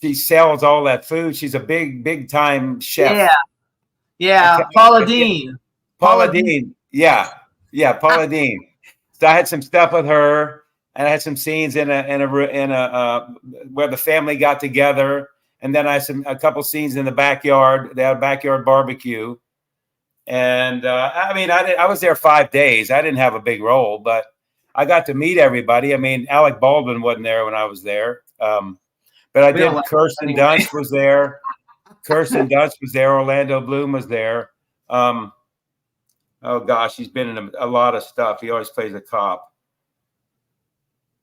She sells all that food. She's a big time chef. Yeah. Paula Dean. Paula Dean. Yeah. Paula Dean. So I had some stuff with her, and I had some scenes in a where the family got together, and then I had a couple scenes in the backyard. They had a backyard barbecue, and I was there 5 days. I didn't have a big role, but I got to meet everybody. I mean, Alec Baldwin wasn't there when I was there. But I did. Kirsten Dunst was there. Orlando Bloom was there. Oh gosh, he's been in a lot of stuff. He always plays a cop.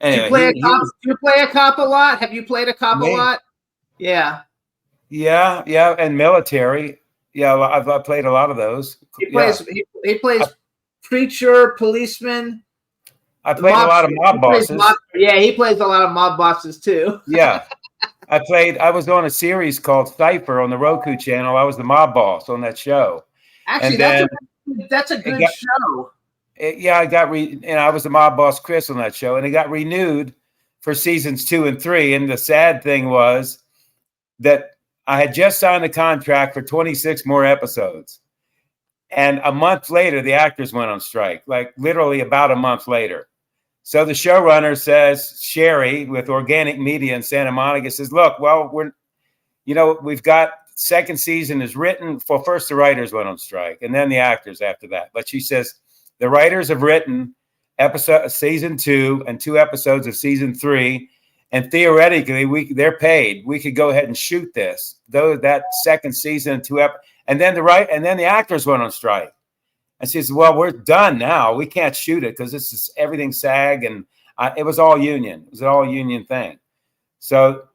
Anyway, do you play a cop a lot? Have you played a cop a lot? Yeah. Yeah, and military. Yeah, I've played a lot of those. He plays preacher, policeman. I played a lot of mob bosses. He plays a lot of mob bosses too. Yeah. I was on a series called Cypher on the Roku channel. I was the mob boss on that show. Actually, that's a good show. I was the mob boss Chris on that show, and it got renewed for seasons 2 and 3. And the sad thing was that I had just signed a contract for 26 more episodes. And a month later, the actors went on strike, like literally about a month later. So the showrunner says, Sherry with Organic Media in Santa Monica says, look, well, we've got second season is written. Well, first the writers went on strike and then the actors after that. But she says the writers have written season 2 and 2 episodes of season 3. And theoretically, they're paid. We could go ahead and shoot this, though that second season, 2 episodes. And then the actors went on strike. And she says, well, we're done now. We can't shoot it because this is everything SAG. And it was all union. It was an all union thing. So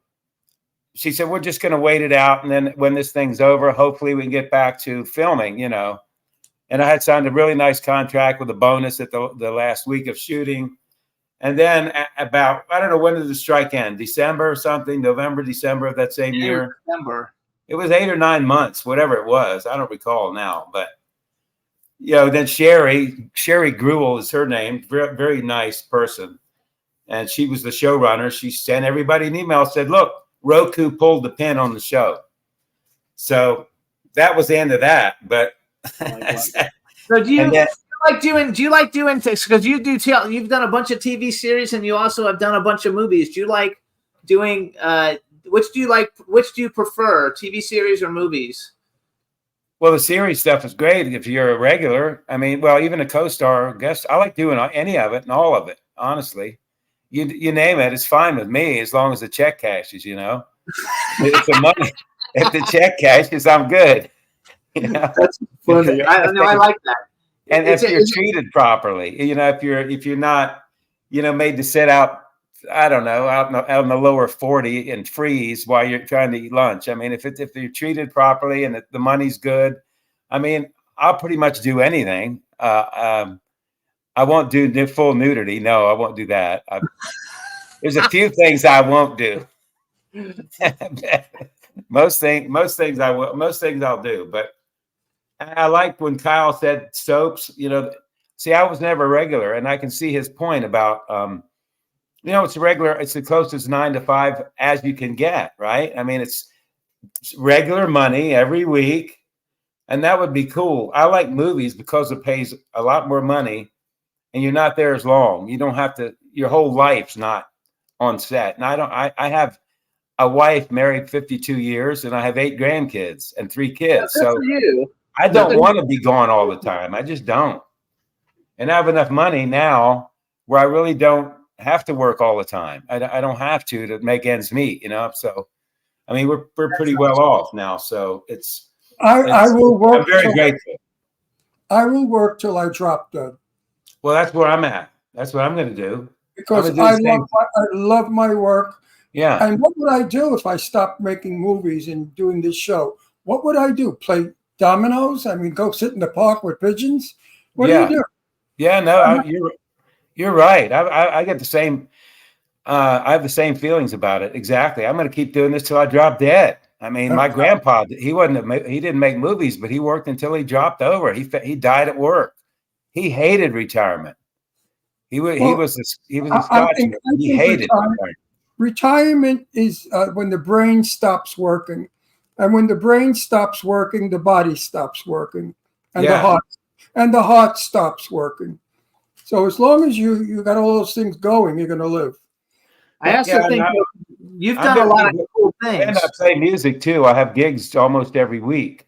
she said, we're just going to wait it out. And then when this thing's over, hopefully we can get back to filming, And I had signed a really nice contract with a bonus at the last week of shooting. And then about, I don't know, when did the strike end? December or something? November, December of that same year? December. It was 8 or 9 months, whatever it was. I don't recall now, but then Sherry Gruel is her name, very, very nice person. And she was the showrunner. She sent everybody an email, said, look, Roku pulled the pin on the show. So that was the end of that. But so do you like doing because you've done a bunch of TV series and you also have done a bunch of movies. Do you like doing which do you prefer, TV series or movies? Well, the series stuff is great if you're a regular. I mean, well, even a co-star guest, I like doing any of it and all of it, honestly. You name it, it's fine with me as long as the check cashes, If the check cashes, I'm good. That's funny. I like that. And if you're treated properly, if you're not, made to sit out, I don't know, out in the lower 40 and freeze while you're trying to eat lunch. I mean, if you're treated properly and the money's good, I mean, I'll pretty much do anything. I won't do full nudity. No, I won't do that. There's a few things I won't do. most things I will. Most things I'll do. But I like when Kyle said soaps. See, I was never regular, and I can see his point about it's regular. It's the closest 9 to 5 as you can get, right? I mean, it's regular money every week, and that would be cool. I like movies because it pays a lot more money, and you're not there as long. You don't have to. Your whole life's not on set. And I have a wife married 52 years, and I have 8 grandkids and 3 kids. That's so for you. I don't want to be gone all the time. I just don't. And I have enough money now where I really don't have to work all the time. I don't have to make ends meet, So, I mean, we're pretty well off now. So I will work. I'm very grateful. I will work till I drop dead. Well, that's where I'm at. That's what I'm going to do. Because I love my work. Yeah. And what would I do if I stopped making movies and doing this show? What would I do? Play dominoes? I mean, go sit in the park with pigeons? What do you do? Yeah, no, you're right. I get the same. I have the same feelings about it. Exactly. I'm going to keep doing this till I drop dead. I mean, my grandpa, he didn't make movies, but he worked until he dropped over. He died at work. He hated retirement. He was a Scotsman. He hated retirement. Retirement is when the brain stops working, and when the brain stops working, the body stops working, and the heart stops working. So as long as you got all those things going, you're going to live. I also think you've done a lot of cool things. And I play music too. I have gigs almost every week.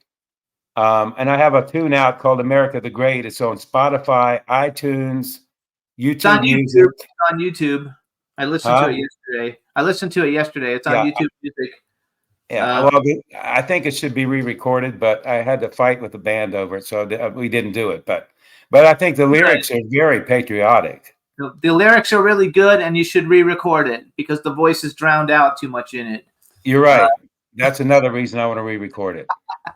And I have a tune out called America the Great. It's on Spotify, iTunes, YouTube Music. It's on YouTube. I listened to it yesterday. It's on YouTube Music. Yeah, well, I think it should be re-recorded, but I had to fight with the band over it, so we didn't do it. But I think the lyrics are very patriotic. The lyrics are really good, and you should re-record it because the voice is drowned out too much in it. You're right. That's another reason I want to re-record it.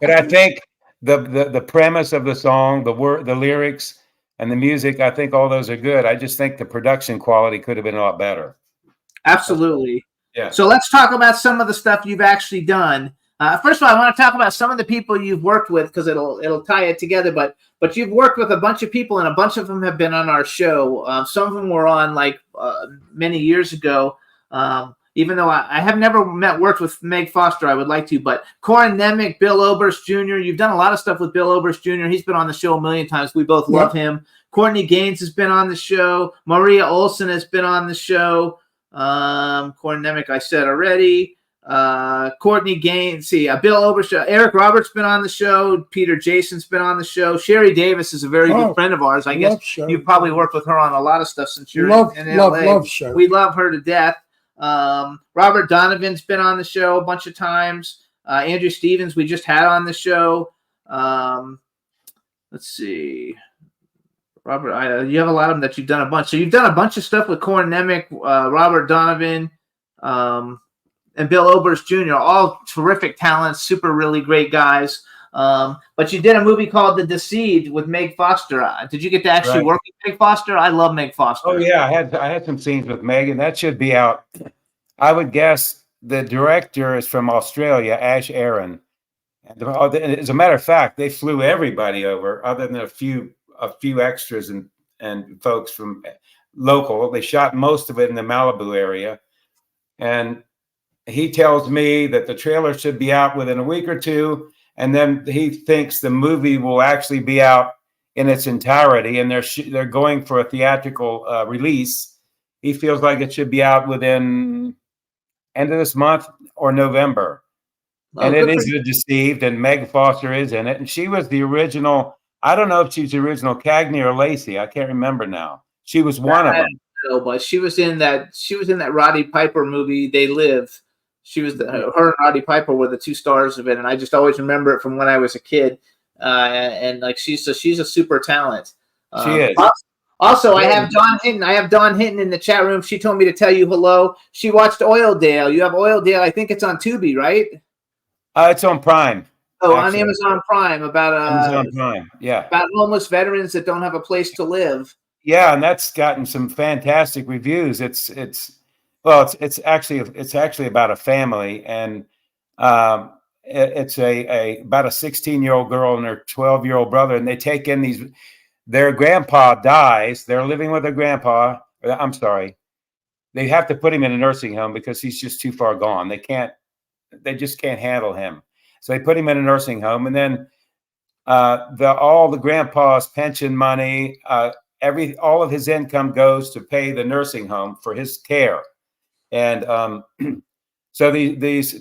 But I think the premise of the song, the lyrics, and the music, I think all those are good. I just think the production quality could have been a lot better. Absolutely. Yeah. So let's talk about some of the stuff you've actually done. First of all, I want to talk about some of the people you've worked with because it'll tie it together. But you've worked with a bunch of people, and a bunch of them have been on our show. Some of them were on many years ago. Even though I have never worked with Meg Foster, I would like to. But Corin Nemec, Bill Oberst Jr., you've done a lot of stuff with Bill Oberst Jr. He's been on the show a million times. We both love him. Courtney Gaines has been on the show. Maria Olsen has been on the show. Corin Nemec, I said already. Courtney Gaines, Bill Oberst, Eric Roberts been on the show. Peter Jason's been on the show. Sherry Davis is a very good friend of ours. I guess you've probably worked with her on a lot of stuff since you're in LA. Love Sherry. We love her to death. Robert Donovan's been on the show a bunch of times. Andrew Stevens we just had on the show. Let's see. Robert, you have a lot of them that you've done a bunch. So you've done a bunch of stuff with Corin Nemec, Robert Donovan, and Bill Oberst Jr., all terrific talents, super really great guys. But you did a movie called The Deceived with Meg Foster. Did you get to actually work with Meg Foster? I love Meg Foster. Oh yeah, I had some scenes with Meg, and that should be out. I would guess the director is from Australia, Ash Aaron. As a matter of fact, they flew everybody over, other than a few extras and folks from local. They shot most of it in the Malibu area, and he tells me that the trailer should be out within a week or two. And then he thinks the movie will actually be out in its entirety, and they're going for a theatrical release. He feels like it should be out within end of this month or November. Well, and it is The Deceived, and Meg Foster is in it. And she was the original. I don't know if she's the original Cagney or Lacey. I can't remember now. She was one of them. No, but she was in that. She was in that Roddy Piper movie, They Live. She was her and Roddy Piper were the two stars of it, and I just always remember it from when I was a kid. and like she's a super talent. She is. Also, I have Dawn Hinton. I have Dawn Hinton in the chat room. She told me to tell you hello. She watched Oildale. You have Oildale. I think it's on Tubi, right? It's on Prime. Oh, actually. On Amazon Prime about Amazon Prime. Yeah. About homeless veterans that don't have a place to live. Yeah, and that's gotten some fantastic reviews. It's actually about a family, and it's about a 16-year-old girl and her 12-year-old brother, and they take in these. Their grandpa dies. They're living with their grandpa. I'm sorry. They have to put him in a nursing home because he's just too far gone. They just can't handle him. So they put him in a nursing home, and then all the grandpa's pension money, all of his income goes to pay the nursing home for his care. And so this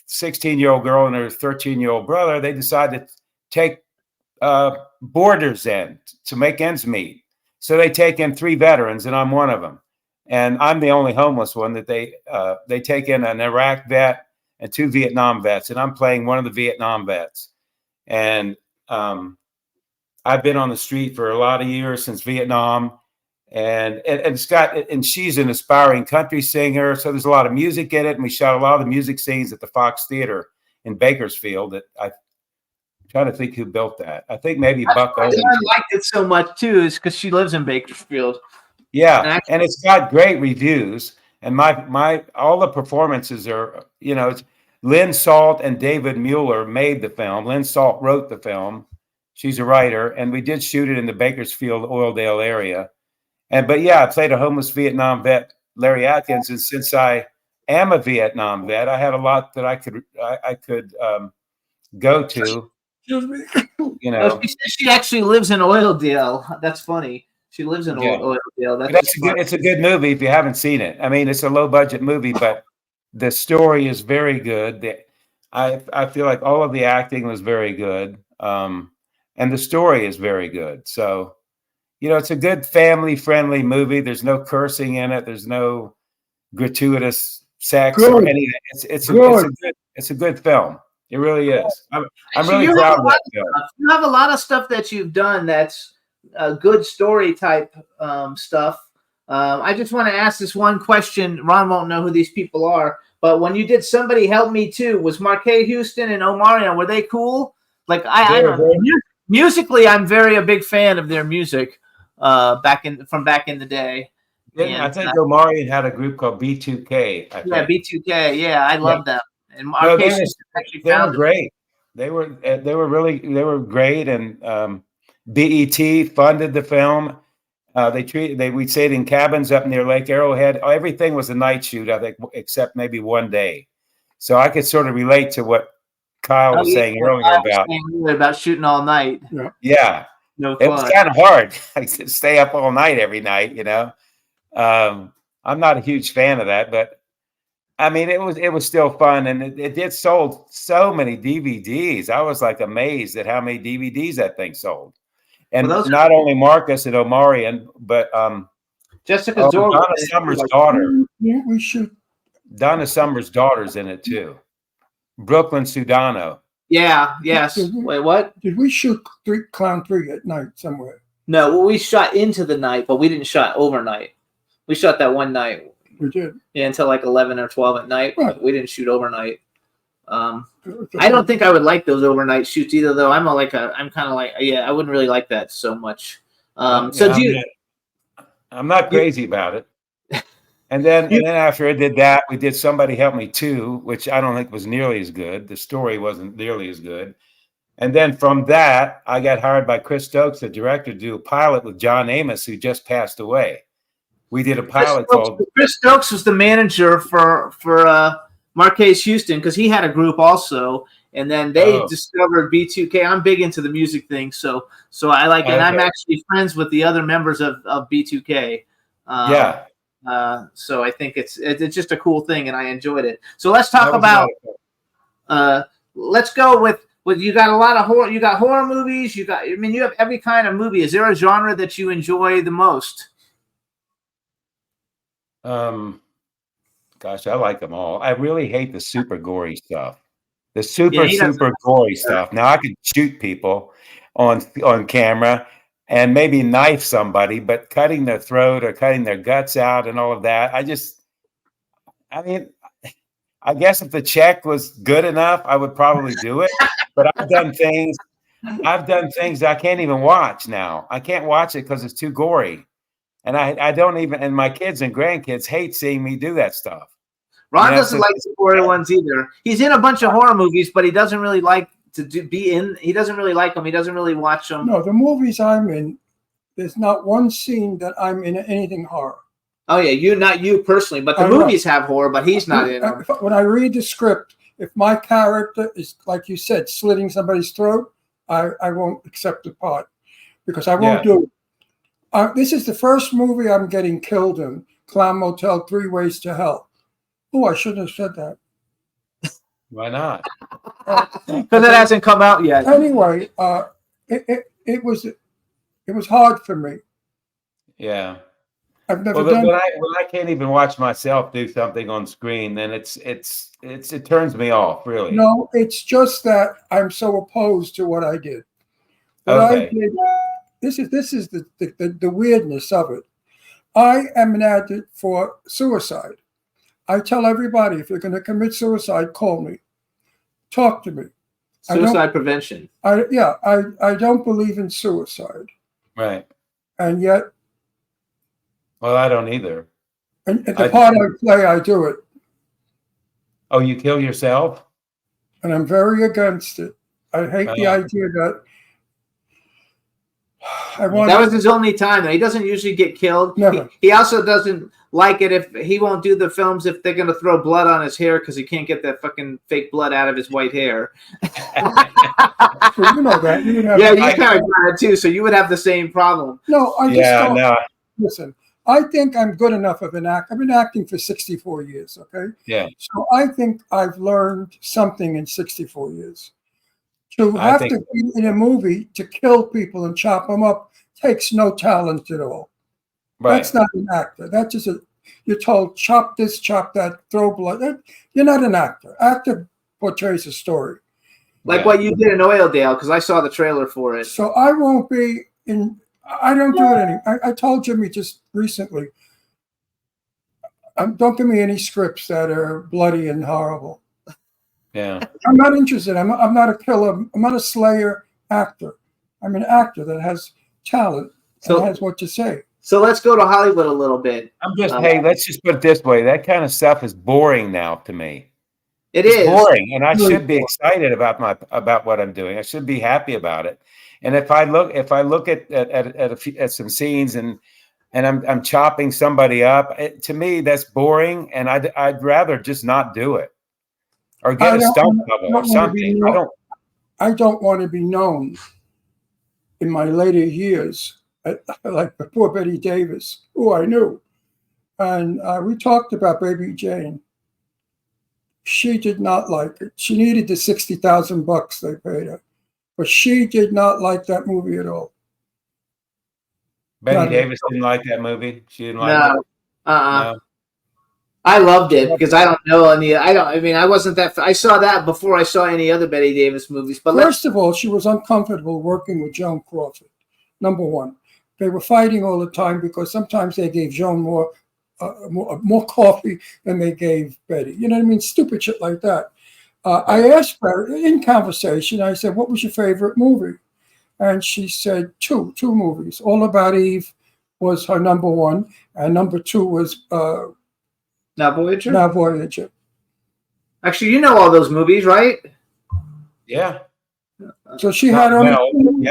16-year-old girl and her 13-year-old brother, they decide to take boarders in to make ends meet. So they take in 3 veterans, and I'm one of them. And I'm the only homeless one that they take in an Iraq vet and 2 Vietnam vets, and I'm playing one of the Vietnam vets. And I've been on the street for a lot of years since Vietnam, and she's an aspiring country singer, so there's a lot of music in it. And we shot a lot of the music scenes at the Fox Theater in Bakersfield. I'm trying to think who built that. I think maybe Buck Owens. I liked it so much too, is because she lives in Bakersfield. Yeah, and it's got great reviews. And all the performances are, Lynn Salt and David Mueller made the film. Lynn Salt wrote the film. She's a writer, and we did shoot it in the Bakersfield, Oildale area. But yeah, I played a homeless Vietnam vet, Larry Atkins, and since I am a Vietnam vet, I had a lot that I could go to. She actually lives in Oildale. That's funny. She lives in Oildale. It's a good movie if you haven't seen it. I mean, it's a low budget movie, but the story is very good. I feel like all of the acting was very good, and the story is very good. So, it's a good family friendly movie. There's no cursing in it. There's no gratuitous sex or anything. It's a good film. It really is. I'm really proud of that film. You have a lot of stuff that you've done that's good story type stuff. I just want to ask this one question. Ron won't know who these people are, but when you did Somebody Help Me Too, was Marquette Houston and Omarion, were they cool? Like musically, I'm a big fan of their music back in the day. Yeah, I think Omarion had a group called B2K. B2K. Yeah, I love them. And they were great. They were great, and BET funded the film. We stayed in cabins up near Lake Arrowhead. Everything was a night shoot, I think, except maybe one day. So I could sort of relate to what Kyle was saying earlier about shooting all night. Yeah. No fun. It was kind of hard to stay up all night every night. I'm not a huge fan of that, but I mean, it was still fun, and it did sold so many DVDs. I was like amazed at how many DVDs that thing sold. And not only Marcus and Omarion, but Jessica Donna Summer's daughter. Yeah, we should. Donna Summer's daughter's in it too. Brooklyn Sudano. Yeah. Yes. Wait, what? Did we shoot Clown 3 at night somewhere? No, well, we shot into the night, but we didn't shot overnight. We shot that one night. We did. Yeah, until like 11 or 12 at night. Right. We didn't shoot overnight. I don't think I would like those overnight shoots either, though. I wouldn't really like that so much. I'm not crazy about it. And then after I did that, we did Somebody Help Me Too, which I don't think was nearly as good. The story wasn't nearly as good. And then from that, I got hired by Chris Stokes, the director, to do a pilot with John Amos, who just passed away. We did a pilot called Chris Stokes was the manager for Marquette Houston, because he had a group also, and then they discovered B2K. I'm big into the music thing, so I like it. And I'm actually friends with the other members of B2K. So I think it's just a cool thing, and I enjoyed it. So let's talk about. Let's go with you got a lot of horror. You got horror movies. You have every kind of movie. Is there a genre that you enjoy the most? Gosh, I like them all. I really hate the super gory stuff. The super gory stuff. Now I could shoot people on camera and maybe knife somebody, but cutting their throat or cutting their guts out and all of that, I mean, I guess if the check was good enough, I would probably do it. But I've done things I can't even watch now. I can't watch it because it's too gory. And I don't even, and my kids and grandkids hate seeing me do that stuff. Ron doesn't like the gory ones either. He's in a bunch of horror movies, but he doesn't really like to be in. He doesn't really like them. He doesn't really watch them. No, the movies I'm in, there's not one scene that I'm in anything horror. Oh yeah, not you personally, but the movies have horror, but he's not in them. When I read the script, if my character is, like you said, slitting somebody's throat, I won't accept the part because I won't do it. This is the first movie I'm getting killed in. Clown Motel, 3 Ways to Hell. Oh, I shouldn't have said that. Why not? Because it hasn't come out yet. Anyway, it was hard for me. Yeah. I've never done. When I can't even watch myself do something on screen, then it turns me off. Really. No, it's just that I'm so opposed to what I did. What I did. This is the weirdness of it. I am an advocate for suicide. I tell everybody, if you're going to commit suicide, call me. Talk to me. Suicide prevention. I don't believe in suicide. Right. And yet. Well, I don't either. And the part I play, I do it. Oh, you kill yourself? And I'm very against it. I hate the idea that that was his only time, though. He doesn't usually get killed. Never. He also doesn't like it if he won't do the films if they're going to throw blood on his hair because he can't get that fucking fake blood out of his white hair. You know that. You kind of got it too, so you would have the same problem. No, listen, I think I'm good enough of an actor. I've been acting for 64 years, okay? Yeah. So I think I've learned something in 64 years. To have to be in a movie to kill people and chop them up takes no talent at all. Right. That's not an actor. That's just you're told, chop this, chop that, throw blood. You're not an actor. Actor portrays a story. Like what you did in Oildale, because I saw the trailer for it. So I won't be in, I don't do it anymore. I told Jimmy just recently, don't give me any scripts that are bloody and horrible. Yeah. I'm not interested. I'm not a killer. I'm not a slayer actor. I'm an actor that has talent and has what to say. So let's go to Hollywood a little bit. Hey, let's just put it this way. That kind of stuff is boring now to me. It's boring, and I should be excited about what I'm doing. I should be happy about it. And if I look at some scenes and I'm chopping somebody up, to me that's boring, and I'd rather just not do it. Or get a stunt double or something. I don't want to be known in my later years, like before Betty Davis, who I knew. And we talked about Baby Jane. She did not like it. She needed the $60,000 they paid her. But she did not like that movie at all. Betty Davis didn't like that movie? She didn't like it? No. I loved it because I don't know any. I wasn't that. I saw that before I saw any other Betty Davis movies. But first of all, she was uncomfortable working with Joan Crawford. Number one, they were fighting all the time because sometimes they gave Joan more coffee than they gave Betty. You know what I mean? Stupid shit like that. I asked her in conversation. I said, "What was your favorite movie?" And she said, two movies. All About Eve was her number one, and number two was. Now Voyager? Now Voyager. Actually, you know all those movies, right? Yeah. So she had her in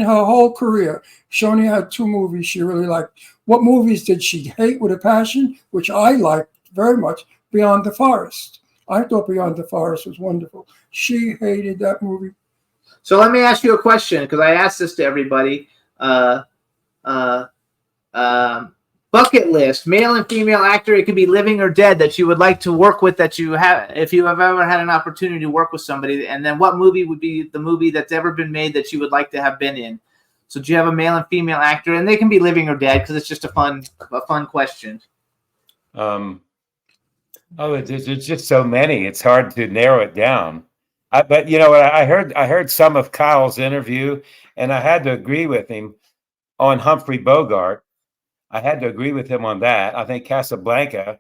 her whole career, she only had 2 movies she really liked. What movies did she hate with a passion? Which I liked very much. Beyond the Forest. I thought Beyond the Forest was wonderful. She hated that movie. So let me ask you a question, because I asked this to everybody. Bucket list, male and female actor, it could be living or dead, that you would like to work with, that you have, if you have ever had an opportunity to work with somebody, and then what movie would be the movie that's ever been made that you would like to have been in? So do you have a male and female actor, and they can be living or dead because it's just a fun question. Oh, there's just so many. It's hard to narrow it down. But you know what? I heard some of Kyle's interview, and I had to agree with him on Humphrey Bogart. I had to agree with him on that. I think Casablanca,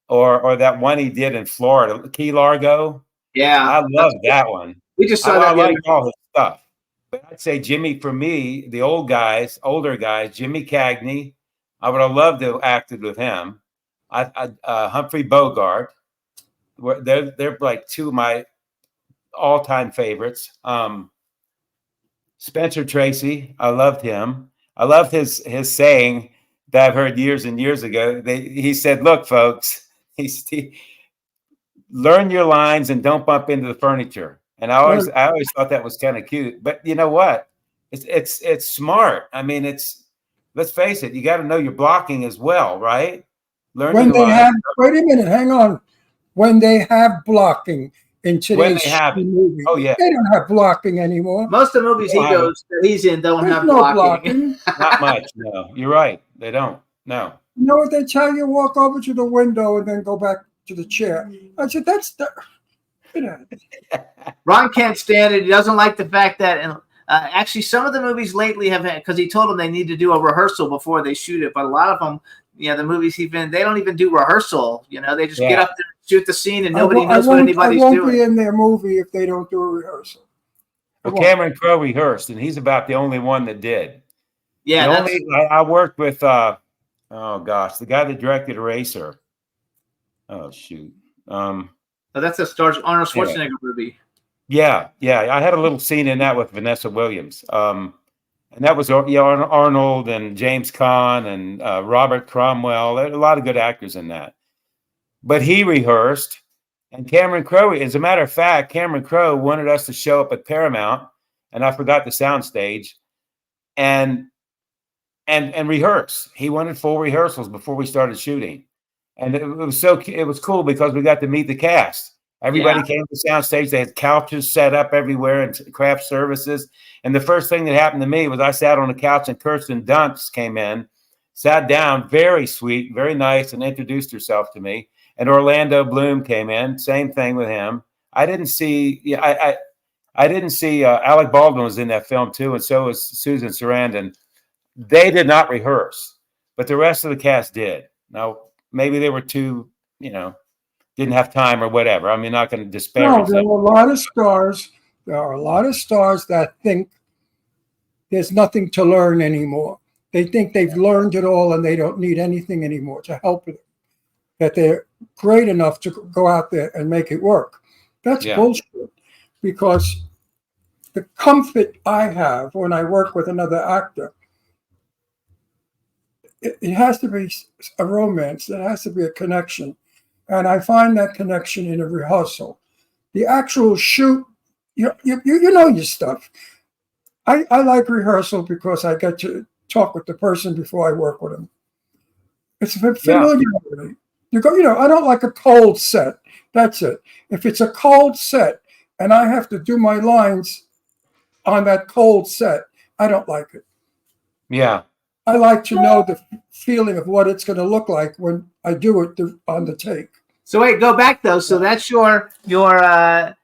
or that one he did in Florida, Key Largo. Yeah, I love that one. We just saw I that the other like all his stuff. But I'd say Jimmy, for me, the older guys, Jimmy Cagney. I would have loved to have acted with him. Humphrey Bogart. They're like two of my all-time favorites. Spencer Tracy, I loved him. I loved his saying that I've heard years and years ago. He said, "Look, folks, he learn your lines and don't bump into the furniture." And I always thought that was kind of cute. But you know what? It's smart. I mean, let's face it, you got to know your blocking as well, right? Learn When your they lines. have, wait a minute, hang on. When they have blocking in today's movie, oh yeah, they don't have blocking anymore. Most of the movies he's in don't There's have no blocking. Not much. No, you're right. They don't. No. You know what they tell you? Walk over to the window and then go back to the chair. I said, that's the. You know. Ron can't stand it. He doesn't like the fact that, and actually, some of the movies lately have had, because he told them they need to do a rehearsal before they shoot it. But a lot of them, the movies he's been, they don't even do rehearsal. They just get up there, shoot the scene, and nobody knows what anybody's doing. I won't be in their movie if they don't do a rehearsal. Well, Cameron Crowe rehearsed, and he's about the only one that did. Yeah, I worked with oh gosh, the guy that directed Eraser. Oh shoot. That's a Arnold Schwarzenegger movie. Yeah. I had a little scene in that with Vanessa Williams. And that was Arnold and James Caan and Robert Cromwell. There are a lot of good actors in that. But he rehearsed, and Cameron Crowe, as a matter of fact, Cameron Crowe wanted us to show up at Paramount, and I forgot the soundstage, and rehearse. He wanted full rehearsals before we started shooting. And it was cool because we got to meet the cast. Everybody came to the soundstage. They had couches set up everywhere and craft services. And the first thing that happened to me was I sat on the couch and Kirsten Dunst came in, sat down, very sweet, very nice, and introduced herself to me. And Orlando Bloom came in, same thing with him. I didn't see Alec Baldwin was in that film too, and so was Susan Sarandon. They did not rehearse, but the rest of the cast did. Now, maybe they were too, didn't have time or whatever. I mean, not going to disparage. No, there are a lot of stars. There are a lot of stars that think there's nothing to learn anymore. They think they've learned it all and they don't need anything anymore to help with it. That they're great enough to go out there and make it work. That's bullshit. Because the comfort I have when I work with another actor, it has to be a romance. There has to be a connection. And I find that connection in a rehearsal. The actual shoot, you know your stuff. I like rehearsal because I get to talk with the person before I work with them. It's familiarity. I don't like a cold set. That's it. If it's a cold set and I have to do my lines on that cold set, I don't like it. Yeah. I like to know the feeling of what it's going to look like when I do it on the take. So wait, go back though. So that's the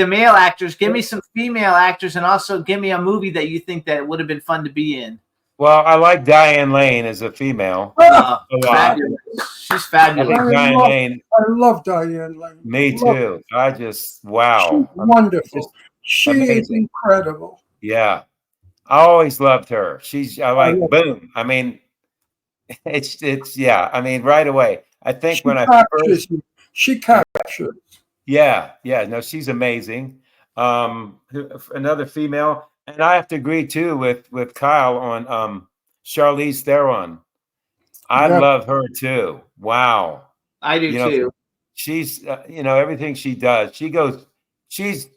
male actors. Give me some female actors, and also give me a movie that you think that would have been fun to be in. Well, I like Diane Lane as a female. Fabulous. She's fabulous. I love Diane Lane. Me too. Wow. She's wonderful. She is incredible. Yeah. I always loved her. Boom. I mean, it's I mean, right away. I think she captures. Yeah. No, she's amazing. Another female. And I have to agree too with Kyle on Charlize Theron. I love her too. Wow. I do too. She's everything she does. She's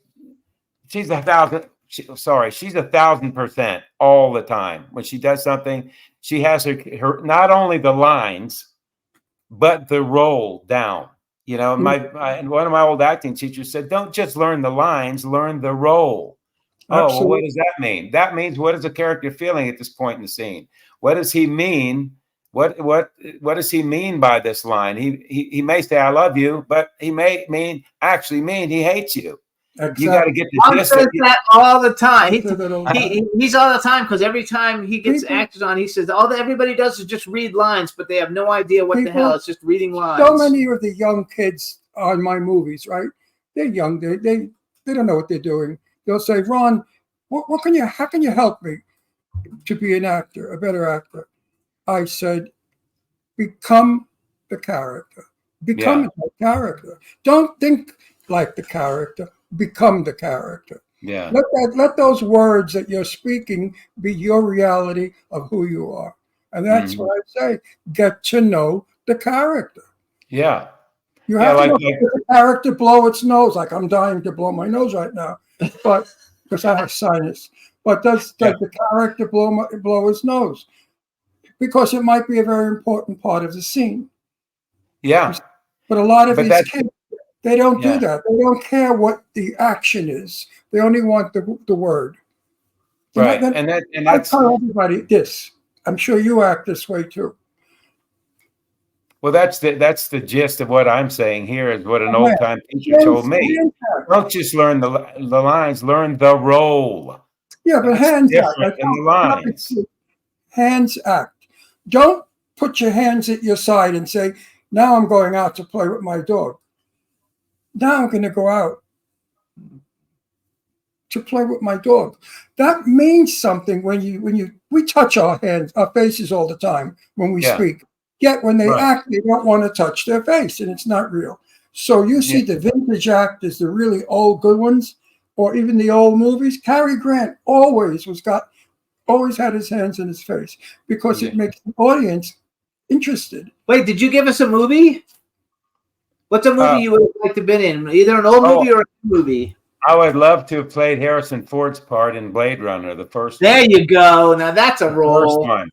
1,000% all the time. When she does something, she has her not only the lines, but the role down. One of my old acting teachers said, "Don't just learn the lines, learn the role." Absolutely. Oh, well, what does that mean? That means, what is the character feeling at this point in the scene? What does he mean What does he mean by this line? He may say I love you, but he may actually mean he hates you. Exactly. You got to get the Ron gist. says that all the time. He's all the time because every time he gets acted on, he says all that everybody does is just read lines, but they have no idea what the hell. It's just reading lines. So many of the young kids on my movies, right? They're young. They don't know what they're doing. They'll say, Ron, how can you help me to be an actor, a better actor? I said, become the character. Become the character. Don't think like the character. Become the character. Yeah. Let those words that you're speaking be your reality of who you are. And that's what I say. Get to know the character. Yeah. You have to know the character blow its nose. Like I'm dying to blow my nose right now, but because I have sinus. But does the character blow his nose? Because it might be a very important part of the scene. Yeah. But a lot of these kids, they don't do that. They don't care what the action is. They only want the word. Right. And that's tell everybody this. I'm sure you act this way too. Well, that's the gist of what I'm saying here is what an old time teacher told me. Don't just learn the lines, learn the role. Yeah, but hands act in the lines. Hands act. Don't put your hands at your side and say, now I'm going out to play with my dog. Now I'm going to go out to play with my dog. That means something when we touch our hands, our faces all the time when we speak. Yet when they act, they don't want to touch their face, and it's not real. So you see the vintage actors, the really old good ones, or even the old movies. Cary Grant always had his hands in his face because it makes the audience interested. Wait, did you give us a movie? What's a movie you would like to have been in? Either an old movie or a new movie? I would love to have played Harrison Ford's part in Blade Runner, the first one. There you go. Now that's a role. First one.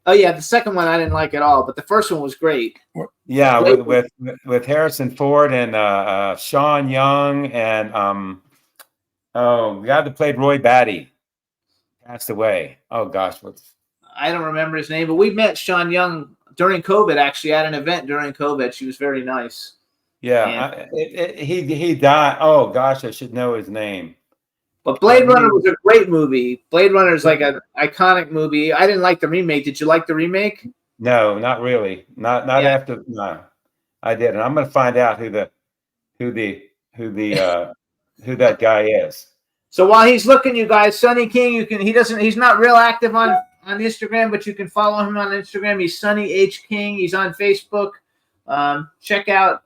Oh yeah, the second one I didn't like at all, but the first one was great. Yeah, with Harrison Ford and Sean Young and the guy that played Roy Batty passed away. Oh gosh, I don't remember his name, but we met Sean Young during COVID. Actually, at an event during COVID, she was very nice. Yeah, he died. Oh gosh, I should know his name. But Blade Runner was a great movie. Blade Runner is like an iconic movie. I didn't like the remake. Did you like the remake? No, not really. Not after. No, I didn't. I'm going to find out who that guy is. So while he's looking, you guys, Sonny King, he's not real active on Instagram, but you can follow him on Instagram. He's Sonny H King. He's on Facebook. Check out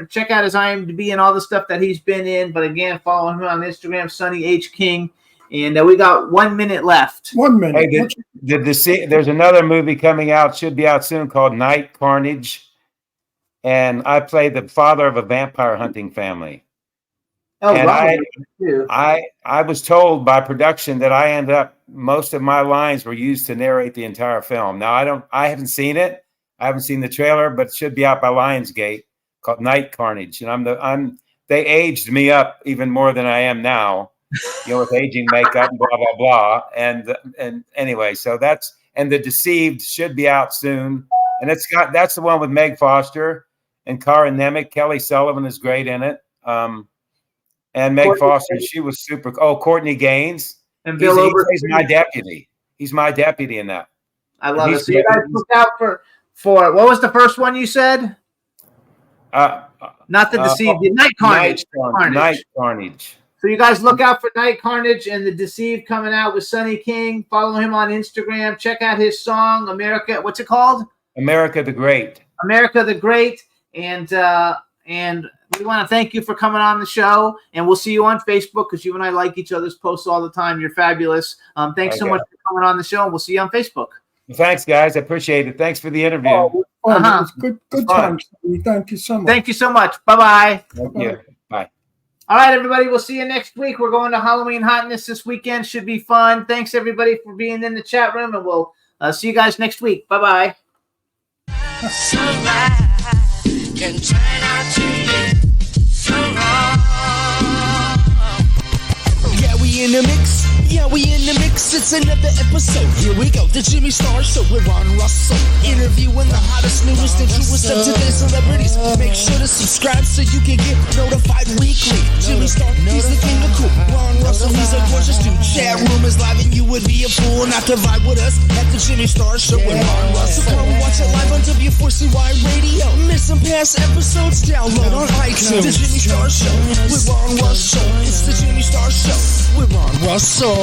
check out his IMDb and all the stuff that he's been in. But again, follow him on Instagram, Sonny H King. And we got 1 minute left. 1 minute. Hey, there's another movie coming out, should be out soon, called Night Carnage. And I play the father of a vampire hunting family. Oh, and wow. I was told by production that most of my lines were used to narrate the entire film. Now I haven't seen it. I haven't seen the trailer, but it should be out by Lionsgate, called Night Carnage. And they aged me up even more than I am now, with aging makeup and blah blah blah. And anyway, so and The Deceived should be out soon. And that's the one with Meg Foster and Cara Nemec. Kelly Sullivan is great in it. And Meg Foster, she was super. Oh, Courtney Gaines. And Bill Oberst. He's my deputy. He's my deputy in that. I love it. So you guys look out for what was the first one you said? Not The Deceived. The Night Carnage. Night Carnage. So you guys look out for Night Carnage and The Deceived coming out with Sonny King. Follow him on Instagram. Check out his song, America. What's it called? America the Great. America the Great. And we want to thank you for coming on the show. And we'll see you on Facebook because you and I like each other's posts all the time. You're fabulous. Thanks so much for coming on the show. And we'll see you on Facebook. Thanks, guys. I appreciate it. Thanks for the interview. It was good time. Thank you so much. Thank you so much. Bye-bye. Thank you. Bye. All right, everybody. We'll see you next week. We're going to Halloween Hotness this weekend. Should be fun. Thanks, everybody, for being in the chat room. And we'll see you guys next week. Bye-bye. Can turn out to be so wrong. Yeah, we in the mix. Yeah, we in the mix, it's another episode. Here we go, the Jimmy Star Show with Ron Russell. Interviewing the hottest, newest, and truest of today's celebrities. Make sure to subscribe so you can get notified weekly. Jimmy Star, he's the king of cool. Ron Russell, he's a gorgeous dude. Chat room is live and you would be a fool not to vibe with us at the Jimmy Star Show with Ron Russell. So come watch it live on W4CY Radio. Miss some past episodes, download on iTunes. The Jimmy Star Show with Ron Russell. It's the Jimmy Star Show with Ron Russell.